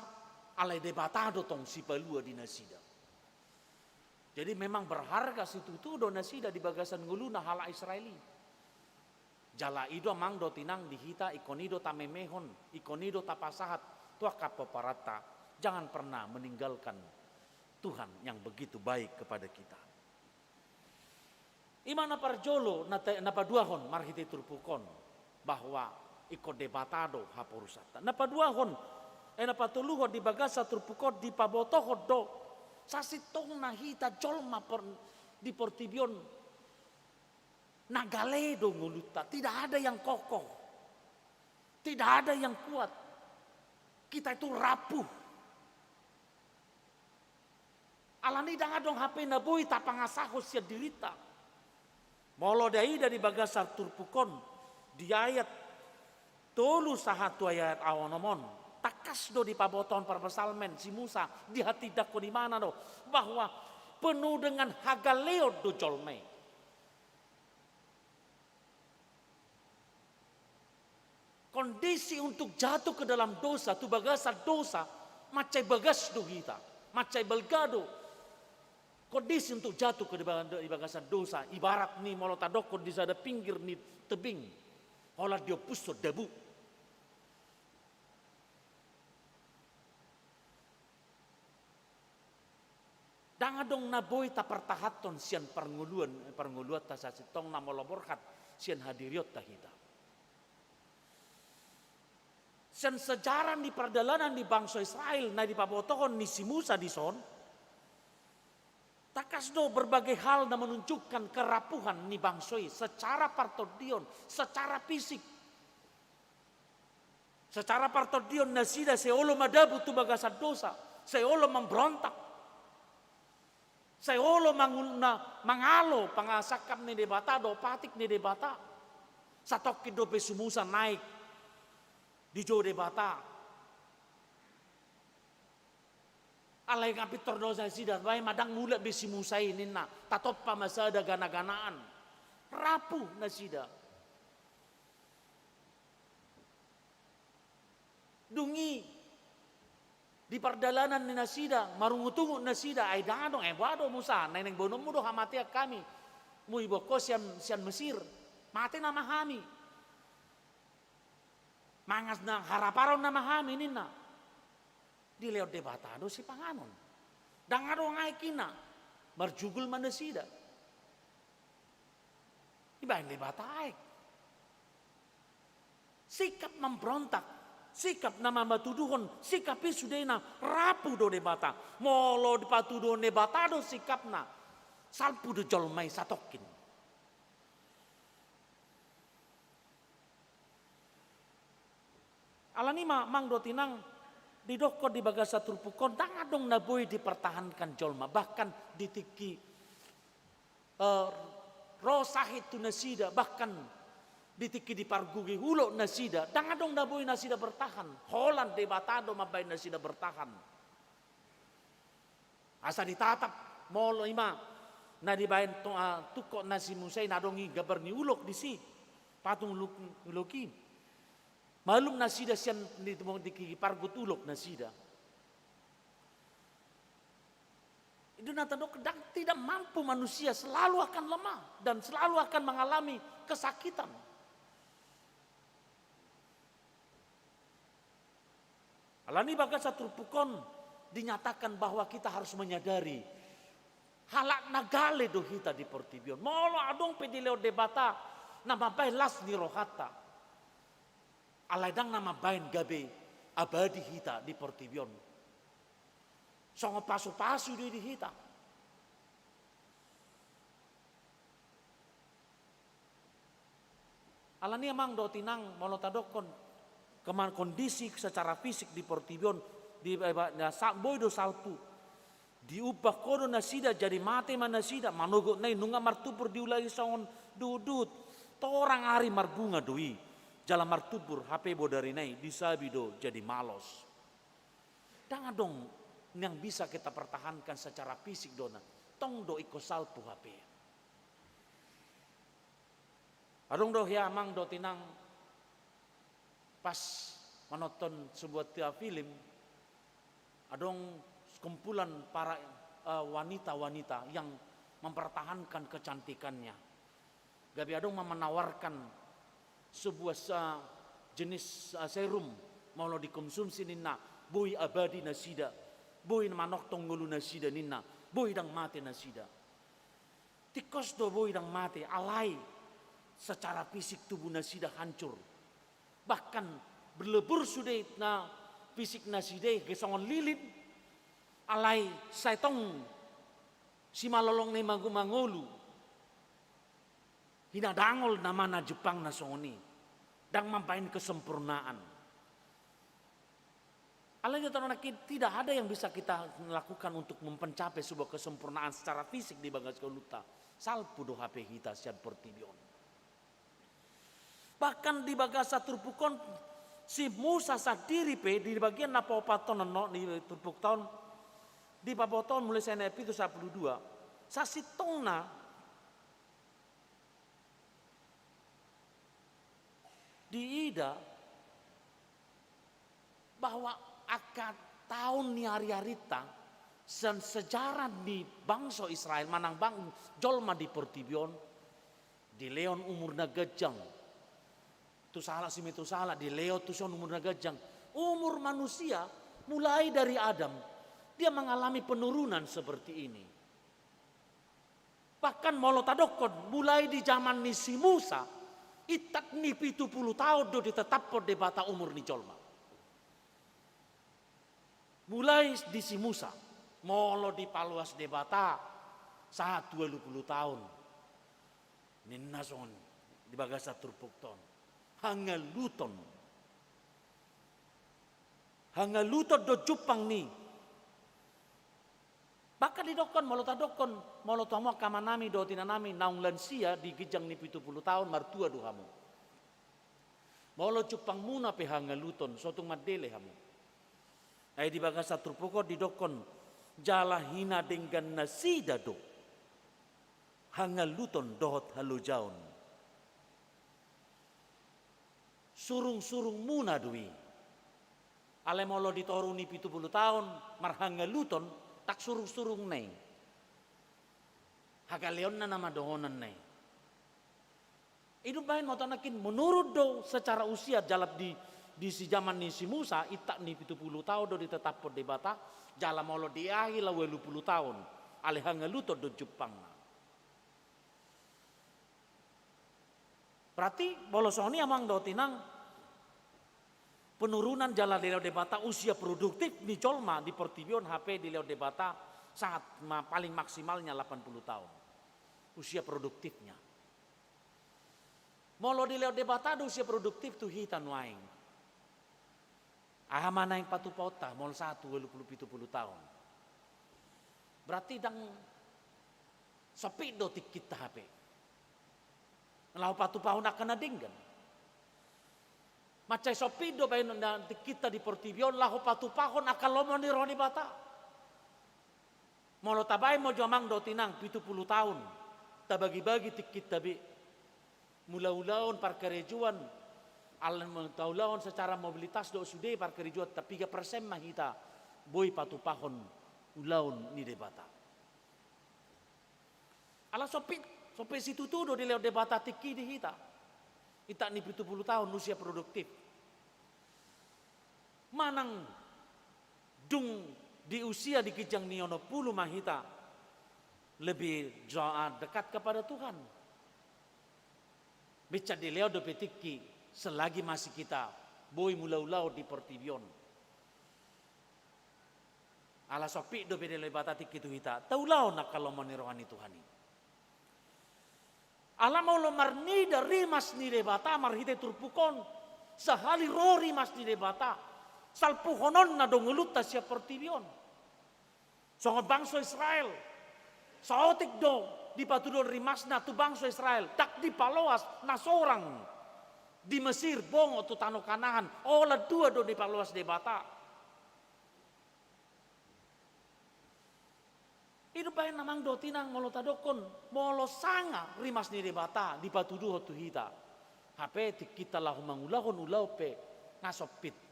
alai debatado tong si palua di nasida. Jadi memang berharga situ tu do nasida di bagasan ngulu na hala Israeli jala ido mang do tinang dihita ikonido tamemehon ikonido tapasahat tua kapaparata. Jangan pernah meninggalkan Tuhan yang begitu baik kepada kita. Imana parjolo napa duahon marhite turpukon bahwa ikut debatado haporusata. Napa duahon napa tuluhon di bagasa turpukon di pabotohon do sasitong nahita jolma di portibion nagaledo nguluta. Tidak ada yang kokoh. Tidak ada yang kuat. Kita itu rapuh. Alani dangadong HP na boy tapangasahos siya dirita. Molo dai dari bagasar turpukon di ayat tolu sahatu ayat awanomon. Takas do di paboton parpasalmen si Musa di hati dako di mana do bahwa penuh dengan hagaleo do jolme. Kondisi untuk jatuh ke dalam dosa, tu bagasa dosa, macai bagas do kita, macai belgado. Kondisi untuk jatuh ke bagasan dosa, ibarat ni molotadokon di sada pinggir ni tebing, hola dia puso debu. Dangadong naboy ta pertahaton sian pernguluan ta sasitong na moloborkat sian hadiriot tahita. Sen sejarah di perjalanan di bangsa Israel na di pabotohon ni si Musa di son. Takasdo berbagai hal na menunjukkan kerapuhan ni bangsoi secara partodion, secara fisik. Secara partodion nasida seolo madabu tu bagasan dosa, seolo memberontak. Seolo mangalo pangasakap ni debata do patik ni debata. Satok kido pe sumusa naik di jo debata. Alay kapit tordosa sidat bay madang mulat besi musai ninna tatot pa masada gana-ganaan rapuh na sida dungi di perdalanan ni nasida marungutungu nasida ay dadong wado Musa neneng bonom mo do hamati kami mu iboko sian Mesir mati na mahami mangas na haraparon na mahami ninna di lewat debatado si panganon. Dangado ngai kina marjugul manasida. Ibain debataik. Sikap memberontak, sikap nama matuduhon, sikap isudena rapu do debata. Molo dipatuduhon debatado sikapna salpu do jolmai satokin. Alanima mang do tinang didokon di bagasa turpukon dangadong naboy dipertahankan jolma bahkan ditiki rosahit tu nasida bahkan ditiki dipargugi hulo nasida dangadong naboy nasida bertahan holan debatado mabay nasida bertahan asa ditatap molo ima na dibayan tuko nasi musay nadongi gabar ni ulok disi patung uloki malum nasida sian dikipargut ulok nasida. Itu natadok tidak mampu manusia selalu akan lemah dan selalu akan mengalami kesakitan. Alani bagasa turpukon dinyatakan bahwa kita harus menyadari halak nagale do hita di portibion. Molo adong pedileo debata nama bay las ni rohata. Alaidang nama bain gabe abadi hita di portibion. Songo pasu-pasu di hita. Alani amang do tinang molotadokon kondisi secara fisik di portibion di boy do saltu diubah kodo nasida jadi mate manasida manogot nai nunga martubur diulagi songon dudut torang ari marbunga doi jalan martubur HP bodari nai disabido jadi malos. Jangan dong yang bisa kita pertahankan secara fisik dona tong do iko salpu HP. Adong do ya mang do tinang pas menonton sebuah film adong kumpulan para wanita-wanita yang mempertahankan kecantikannya. Gabi adong menawarkan sebuah jenis serum mau dikonsumsi nina boy abadi nasida, boy manok tonggolu nasida nina, boy dang mate nasida. Tikos do boy dang mate alai secara fisik tubuh nasida hancur. Bahkan berlebur sudah na fisik nasida gesongon lilin alai saitong si malolong ne mangolu hina dangol namana Jepang nasoni dang mampain kesempurnaan. Alai tidak ada yang bisa kita lakukan untuk mencapai sebuah kesempurnaan secara fisik di bagas keluta salpu do HP kita sian portibion. Bahkan di bagas turpukon si Musa sadiri pe di bagian napopaton no di turpuk tahun di papoton mulai saya itu 12 sasitongna di ida bahwa akan tahun ni hari-harita sejarah di bangsa Israel manang bang jolma di Portibion di Leon umur nagajang tu salah si metu salah di Leo tu son umur nagajang umur manusia mulai dari Adam dia mengalami penurunan seperti ini. Bahkan molotadokon mulai di zaman ni si Musa itak ni 70 tahun do ditetapkan debata umur ni jolma. Mulai di si Musa molo di paluas debata saat 20 tahun. Ninna son di bagasa turpukton. Hangaluton do Jepang ni. Bahkan didokon molotamo kamanami do tinanami naung lansia di gijang ni 70 tahun martua do hamu. Molo Jepang muna pe hangaluton sotung madele hamu. Ay di bagasa turpuko didokon jala hina dengan nasida do. Hangaluton dohot halujaun. Surung-surung muna dui. Ale molo ditoruni 70 tahun marhangaluton tak surung-surung neng. Hagaleon na nama dohonan neng. Hidup bahin mau tanakin menurut do secara usia jalap di si zaman ni si Musa itak ni 70 tahun do ditetap po debata jala molo diahi la 20 tahun ale hangaluto do Jepang. Berarti bolosoni amang do tinang penurunan jala di leo debata usia produktif di Jolma di Portibion HP di leo debata sangat paling maksimalnya 80 tahun usia produktifnya. Molo di leo debata usia produktif tuh hitan waing. Mana yang patu pauta mol 1 70 tahun. Berarti dang sepi do tikit HP. Lau patu pahun akan adinggan. Macai sopido bayi nanti kita di Portibion lahu patu pahon akan lomon di roni bata. Molo tabai mau jamang do tinang 70 tahun. Tabagi-bagi tikit tabi. Mula-ulaun parkerejuan. Alan taulaun secara mobilitas do sude parkerejuan tapi 3% mahita. Boy patu pahon ulaun ni debata. Ala sopi situ tu do di leo debata tiki di hita. Itak ni 70 tahun usia produktif. Manang dung di usia di kijang niono puluh mahita lebih dekat kepada Tuhan. Bicara di leo do petiki selagi masih kita boy mulau-lau di Portibion. Ala sopi do bede lebata tiki tu hita. Taulau nak kalau menirohani Tuhani. Alam Allah marni dari mas ni debata marhite turpukon sehali rori mas ni debata salpuhonon na dongeluta siya Portibion. Songot bangsa Israel. Saotik do di patudon rimasna tu bangsa Israel. Tak di paloas na sorang di Mesir bongo tu tano Kanaan. Ola dua do di paloas de bata. Itu bayan namang do tinang molo tadokon. Molo sanga rimas ni de bata di patuduh tu hita. Hape kita lahu mangulahon ulau pe ngasopit.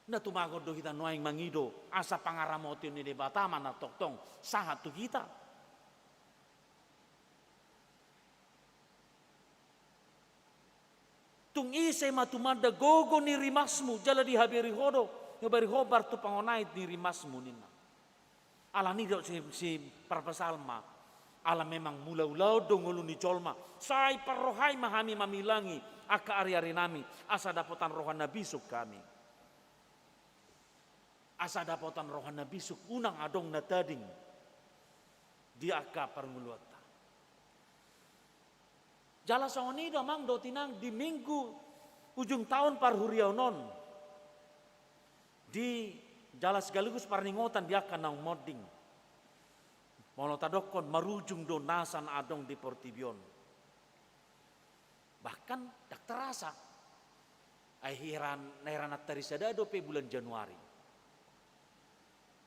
Na tumagod do kita noaing mangido asa pangaramotin ni de bata mana toktong sahat tu kita. Tung ise matumanda gogo ni rimasmu jala di habiri hodo habari hobar tu pangonait ni rimasmu nina. Ala ni do si parpasalma. Ala memang mula-ulau do ngulu ni colma. Sai parrohai mahami mamilangi aka ari-ari nami asa dapotan rohan nabi suk kami. Asa dapotan rohan nabi suk unang adong natading di aka parnguluata. Jala songoni do mang do tinang di minggu ujung tahun parhuriaunon di jala segaligus parningotan dia kanang moding. Molo tadokon marujung do nasan adong di Portibion. Bahkan tak terasa. Aihiran neranat tarisadado pe bulan Januari.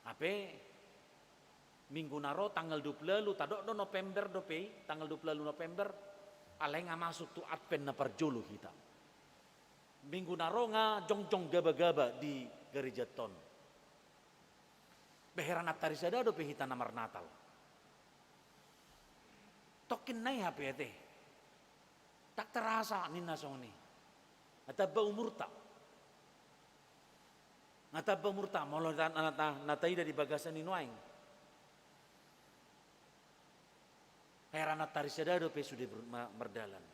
Ape minggu naro tanggal 20 tadok do November do pe tanggal 20 November alenga masuk tu Advent na parjolo kita. Minggu naro nga jongjong gaba-gaba di gereja ton. Beheranat tarisadado pe hita namar Natal. Tokin nai HP teh. Tak terasa nina songni. Ataba umurta. Ataba umurta molo natai dari bagasan ni noaing. Heranat tarisadado pe sudah berdalan.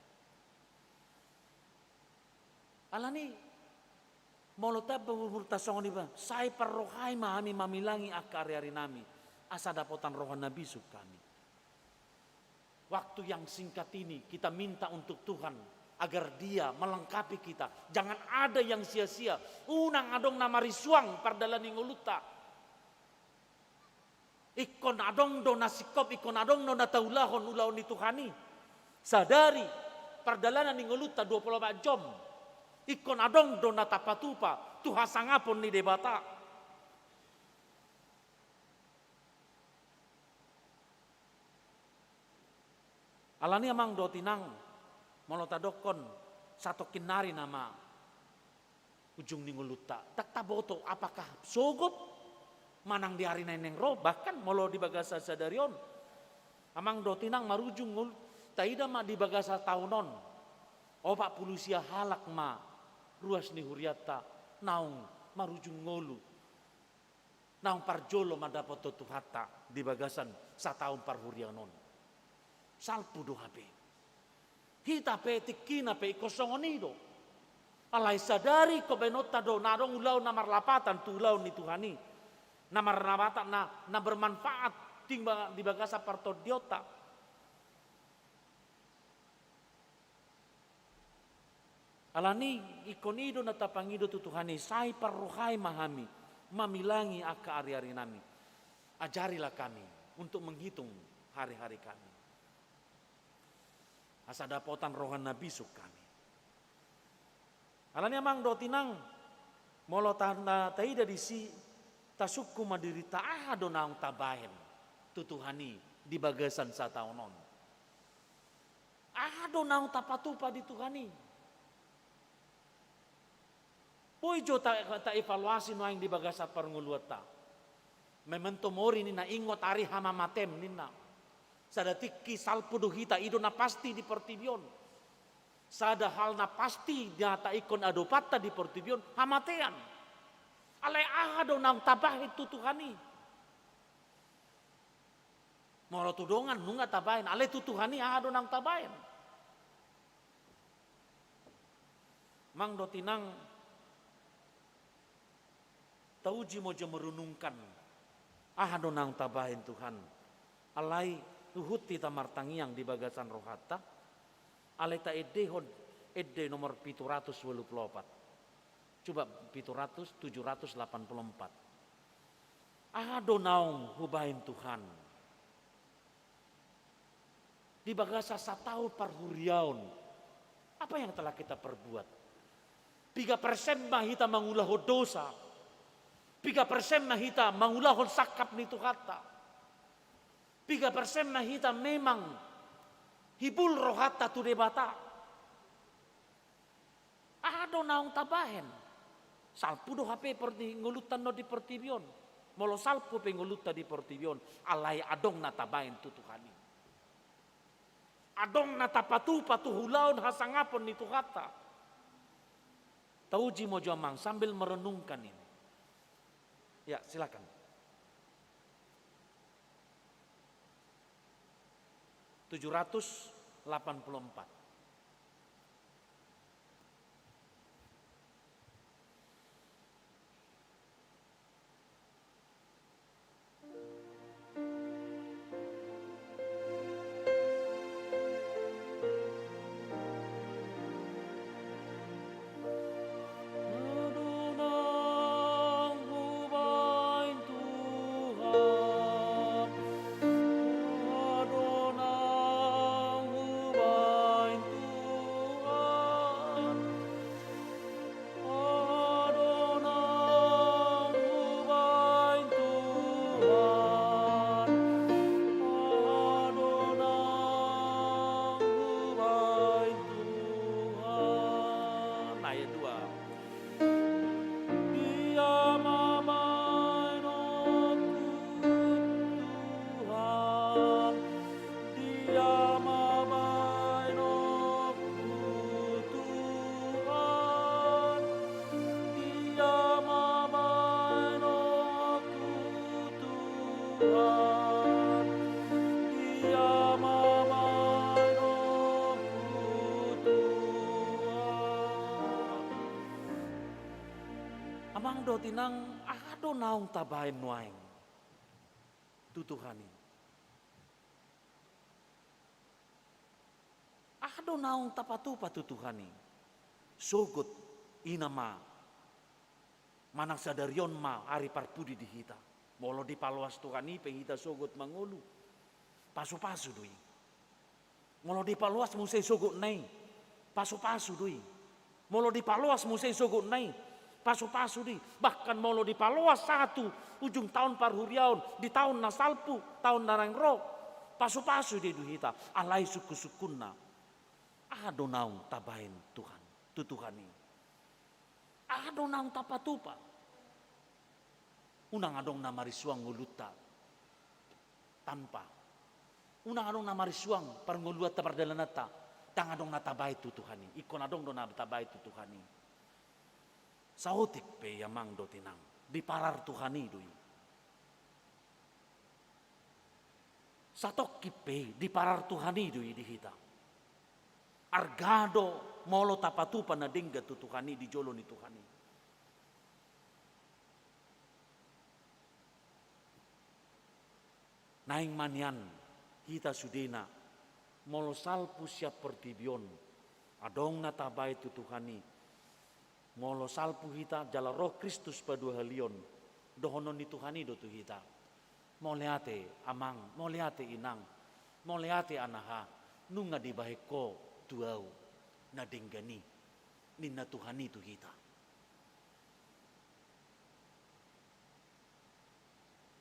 Alani molo taba umurta songni ba. Sai parrohai mahami mamilangi akari-ari nami. Asa dapotan rohan nabi suk kami. Waktu yang singkat ini kita minta untuk Tuhan agar Dia melengkapi kita. Jangan ada yang sia-sia. Unang adong nama risuang pardalan ingoluta. Ikon adong do nasikop, ikon adong do nataulahon ulaon ni Tuhani. Sadari pardalanan ingoluta 24 jam. Ikon adong do natapatupa, tuhasangapon ni debata. Alani amang do tinang molotadokon satu kinari nama ujung ninguluta. Tak taboto apakah sogop manang di hari neneng roh bahkan molo di bagasa sadarion. Amang do tinang marujung ngul taida ma di bagasa taunon. Opak pulusia halak ma ruas ni huriata naung marujung ngolu. Naung parjolo madapoto tuhata di bagasan sataun parhurianon. Salpu do HP. Hita pe tikina pe kosongonido. Alai sadari ko benota do narong ulau namar lapatan tu ulau ni Tuhani. Namar nabata na bermanfaat timba di bagasa partodiota. Alani ikonido na tapangido tu Tuhani sai parrohai mahami mamilangi aka ari-ari nami. Ajarilah kami untuk menghitung hari-hari kami. Asa dapotan rohan nabi suk kami. Alani amang do tinang molo tanda taida di si tasukku madirita do naong tabahen tutuhani di bagasan sa taunon. Do naong tapatupa di Tuhani. Poy jo ta evaluasi no yang di bagasa parnguluata. Memento mori ni na ingot ari hama matem nina. Sadatiki salpudu hita ido na pasti di Portibion. Sada hal na pasti nyata ikon adopata di Portibion hamatean. Alai ahado nang tabahit tutuhani. Moro tudongan nunga tabahin. Alai tutuhani ahado nang tabahin. Mang do tinang tauji moja merunungkan ahado nang tabahin Tuhan. Alai Luhut kita martangiang di bagasan rohata. Aleta ede nomor 724. Coba 784. Ado naong hubain Tuhan. Di bagasa satau parhuriaon. Apa yang telah kita perbuat? 3% mahita mangulah dosa. 3% mahita mangulah sakap ni Tuhata. 3% mahita memang hibul rohata tu debata. Ado naong tabahen. Salpu do HP perti ngulutan no di pertibion. Molo salpu pe ngulutan di pertibion. Alai adong na tabahen tu Tuhani. Adong na tapatu hulaun hasangapon ni Tuhata. Tauji mo jamang sambil merenungkan ini. Ya silakan. (784) Amang do tinang ado naong tabain nuaing. Tutuhani. Ado naong tapatu patutuhani. Sogot inama. Manang sadarion ma ari parpudi di hita. Molo di paluas tuhani pe hita sogot mangolu. Pasu-pasu dui. Molo di paluas musai sogot nai. Pasu-pasu dui. Molo di paluas musai sogot nai. Pasu-pasu di, bahkan molo di paluas satu ujung tahun parhuriaun di tahun nasalpu tahun narang roh pasu-pasu di duhita alai suku-sukunna ado naung tabain Tuhan tutuhani ado naung tapatupa unang adong namarisuang nguluta tanpa unang adong namarisuang parnguluat tapardalanata tang adong natabai tutuhani ikon adong do natabai tutuhani. Sautik pe yamang do tinang diparar Tuhani dui. Satok kipe diparar Tuhani dui di hita. Argado molo tapatu panadingga tu Tuhani di jolo ni Tuhani. Naing manian hita sudena molo salpu siap pertibion adong natabay tu Tuhani. Molo salpu hita jala roh Kristus padua halion dohonon ni Tuhani do tu hita. Moleate amang, moleate inang, moleate anaha, nunga di baheko tuau na dinggani ninna Tuhani tu hita.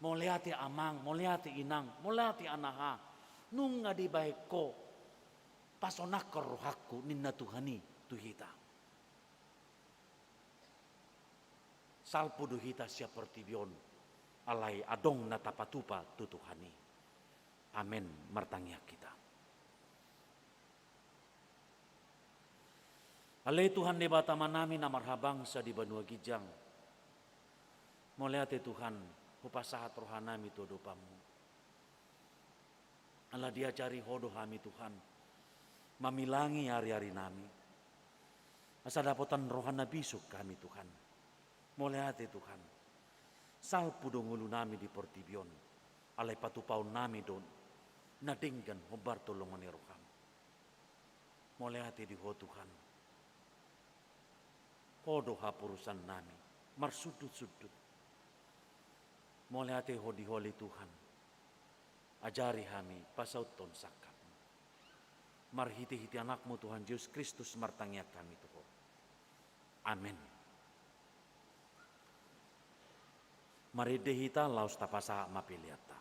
Moleate amang, moleate inang, moleate anaha, nunga di baheko pasonakar rohaku ninna Tuhani tu hita. Salpu duhita siap pertibion alai adong natapatupa tutuhani. Amin martangya kita. Alai Tuhan de bataman namin na marhabang sa di Banua Gijang. Moleate Tuhan hupasahat rohanami todopamu. Ala diajari hodo kami Tuhan. Mamilangi hari-hari nami. Asa dapotan rohana bisuk kami Tuhan. Moleate Tuhan, salpu dong ulu nami di pertibion, alai patupaun nami don, nadinggan hobar tolongan roham. Moleate di ho Tuhan, hodo hapurusan nami, marsudut-sudut. Molehate hodi-holi Tuhan. Ajari kami pasauton sakap. Marhiti-hiti anakmu Tuhan Yesus Kristus martangiak kami Tuhan. Amin. Mari dehita laus tapasa mapiliata.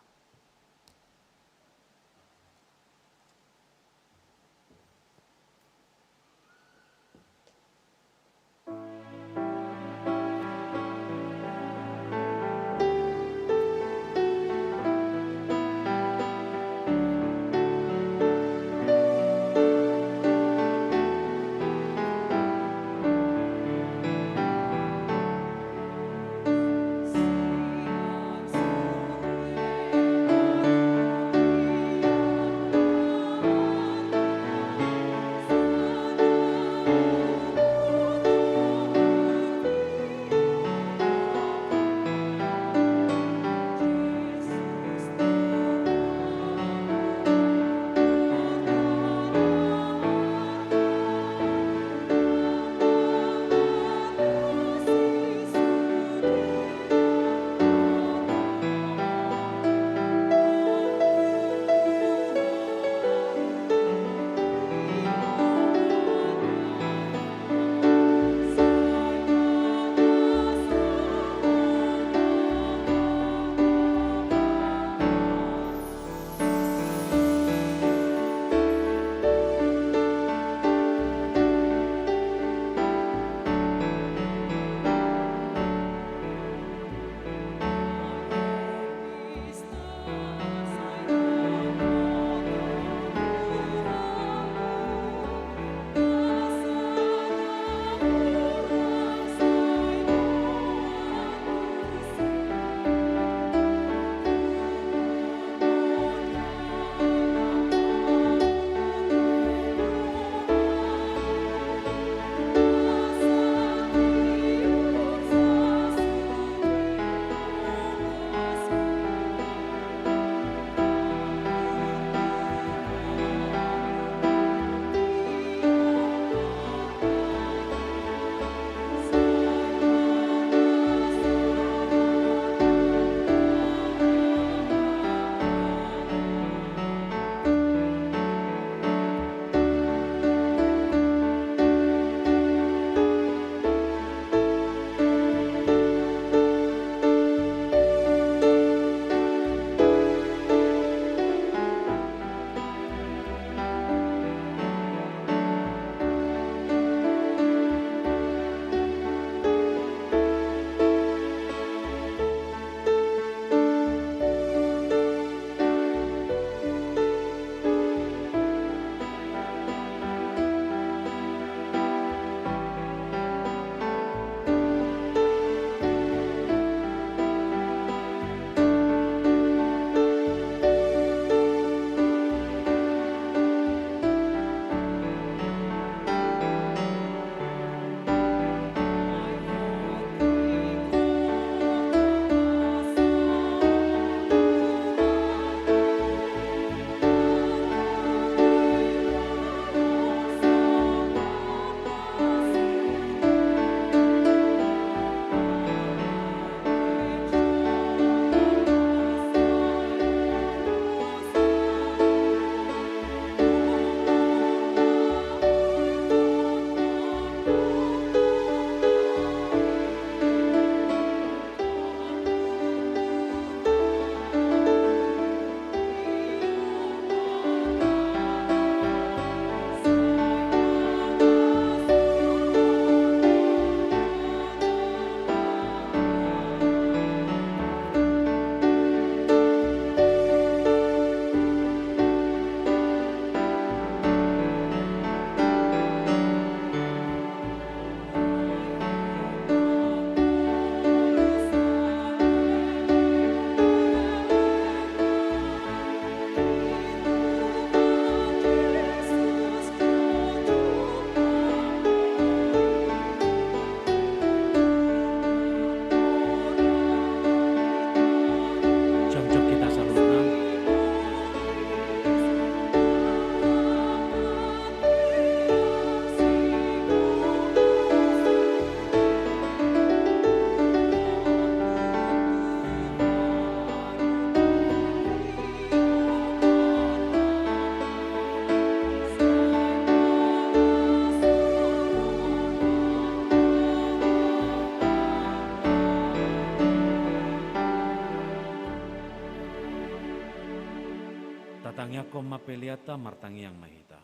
Martangya ko mapeliata, martangyang mahita.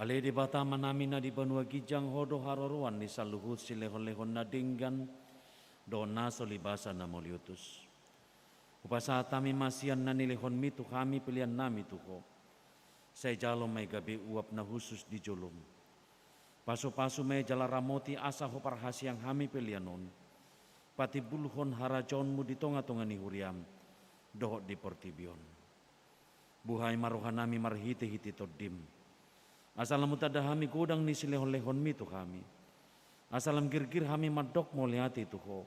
Ale di bata manami na di banua gijang hodo haroruan ni saluhut si lehon-lehon na dinggan do na solibasa na moliutus. Upasa tami masian na nilehon mitu kami pilihan nami tuho. Say jalo may gabi uap na husus di jolom. Paso-paso may jalaramoti asa ho parhasiang kami pilihanon. Pati buluhon harajonmu di tonga-tonga ni huriam. Dohot di portibion. Buhay maruhan nami marhiti-hiti todim. Asalam tada kami godang ni silehon-lehon mi tu kami. Asalam girgir kami madok moliati tuho.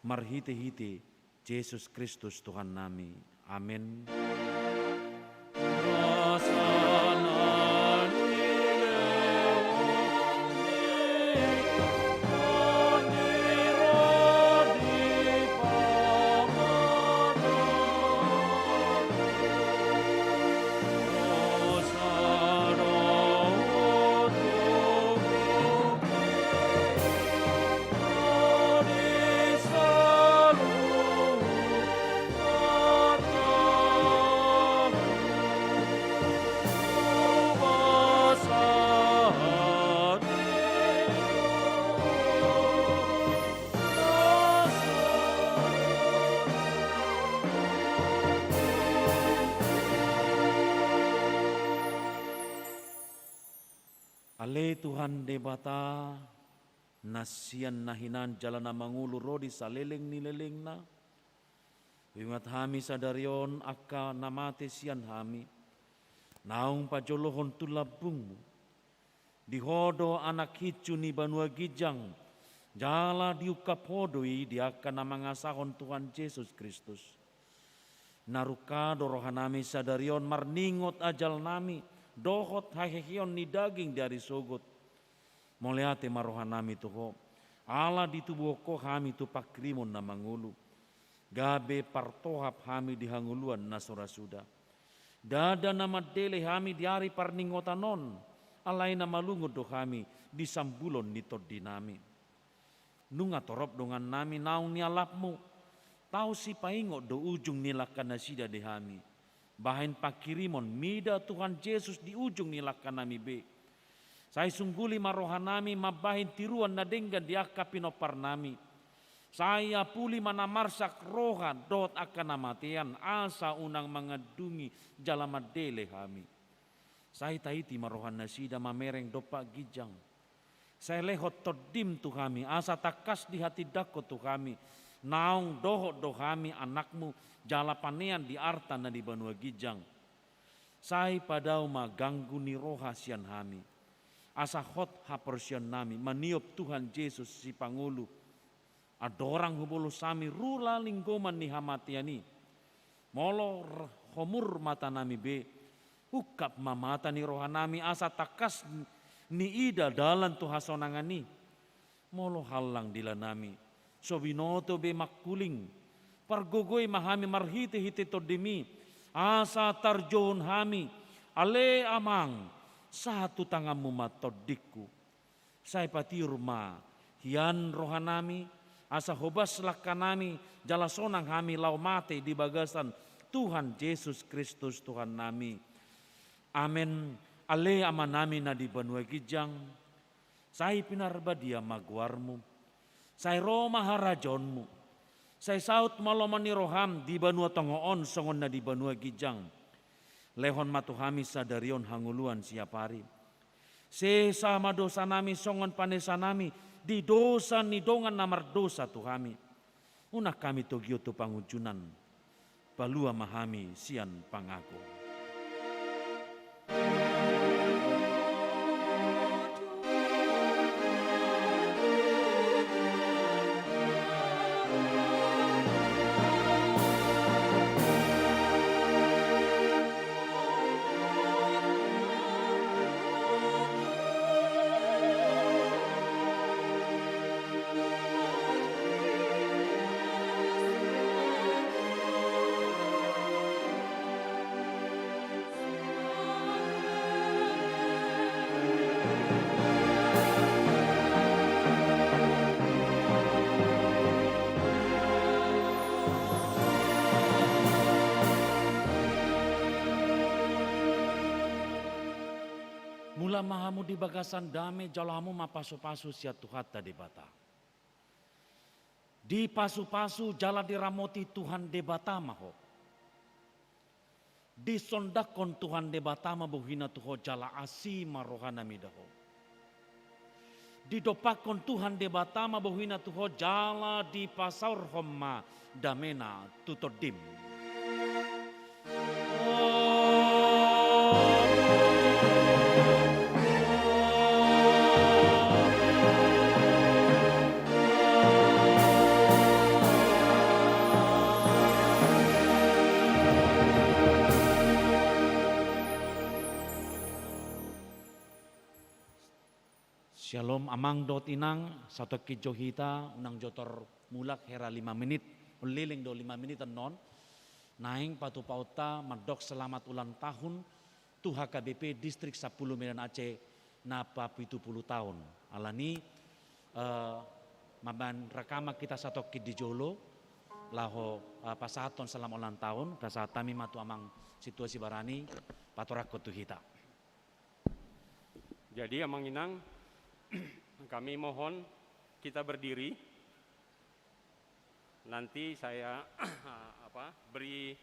Marhiti-hiti Yesus Kristus Tuhan nami. Amin. Ale Tuhan debata nasian nahinan jalan na mangulu rodi sa leleng ni leleng na. Ingat hami sadarion akka namate sian hami. Naung pajolohon tulabungmu. Dihodo anak hicu ni banua gijang. Jala diukapodoi di akka namangasahon Tuhan Yesus Kristus. Narukado rohanami sadarion marningot ajal nami. Dohot hahehion ni daging dari sogot. Moliate marohan nami tuho. Allah di tubuh ko kami tu pakrimon na mangulu. Gabe partohap kami di hanguluan na surasuda. Dada nama dele kami di hari parningotanon. Alay na malungod do kami di sambulon ni todinami. Nunga torop dongan nami naung nialapmu. Tau si paingot do ujung nilakan nasida de kami. Bahain pakirimon mida Tuhan Yesus di ujung nilakan nami be. Saya sungguli marohan nami mabahin tiruan na denggan di akka pinopar nami. Saya puli manamarsak roha dot akan namatian asa unang mengadungi jalamadele kami. Saya taiti marohan nasida mamereng dopa gijang. Saya lehot todim tu kami asa takas di hati dako tu kami. Naung dohot do kami anakmu jalapanean di arta na di banua gijang. Sai padau maganggu ni roha sian kami. Asa hot haporsian nami maniop Tuhan Yesus si Pangulu. Adorang hubulu sami rula linggoman ni hamatiani. Molo homur mata nami be. Ukap mamata ni roha nami asa takas ni ida dalan tuhasonangani. Molo halang dila nami. So binoto be makuling. Pargogoy mahami marhiti-hiti to demi. Asa tarjon hami. Ale amang. Satu tanganmu matodikku. Saya patirma. Hian rohanami. Asa hobas lakanami. Jalasonang hami lau mate di bagasan. Tuhan Yesus Kristus Tuhan nami. Amen. Ale amanami na di banua gijang. Saya pinarbadia magwarmu. Saya Roma harajonmu. Saya saut malomani roham di banua tongoon songon na di banua gijang. Lehon matuhami sadarion hanguluan siapari. Sesama dosa nami songon panesa nami. Di dosa ni dongan namar dosa tuhami. Unak kami togyo tu pangujunan. Palua mahami sian pangaku. Ula mahamu di bagasan dame jalamu ma pasu-pasu sia Tuhan tadi bata. Di pasu-pasu jala diramoti Tuhan debata maho. Di sondakon Tuhan debata ma buhina tuho jala asi marohana midaho. Di dopakon Tuhan debata ma buhina tuho jala di pasar homma damena tutodim. Shalom amang dot inang satu kijohita unang jotor mulak hera 5 menit uliling do 5 menit non naing patu pauta madok selamat ulang tahun tu HKBP distrik 10 Medan Aceh napa 70 tahun alani maban rakama kita satu di Jolo laho pasaton selam ulang tahun kasatami matu amang situasi barani patorakot tu hita. Jadi amang inang kami mohon kita berdiri. Nanti saya beri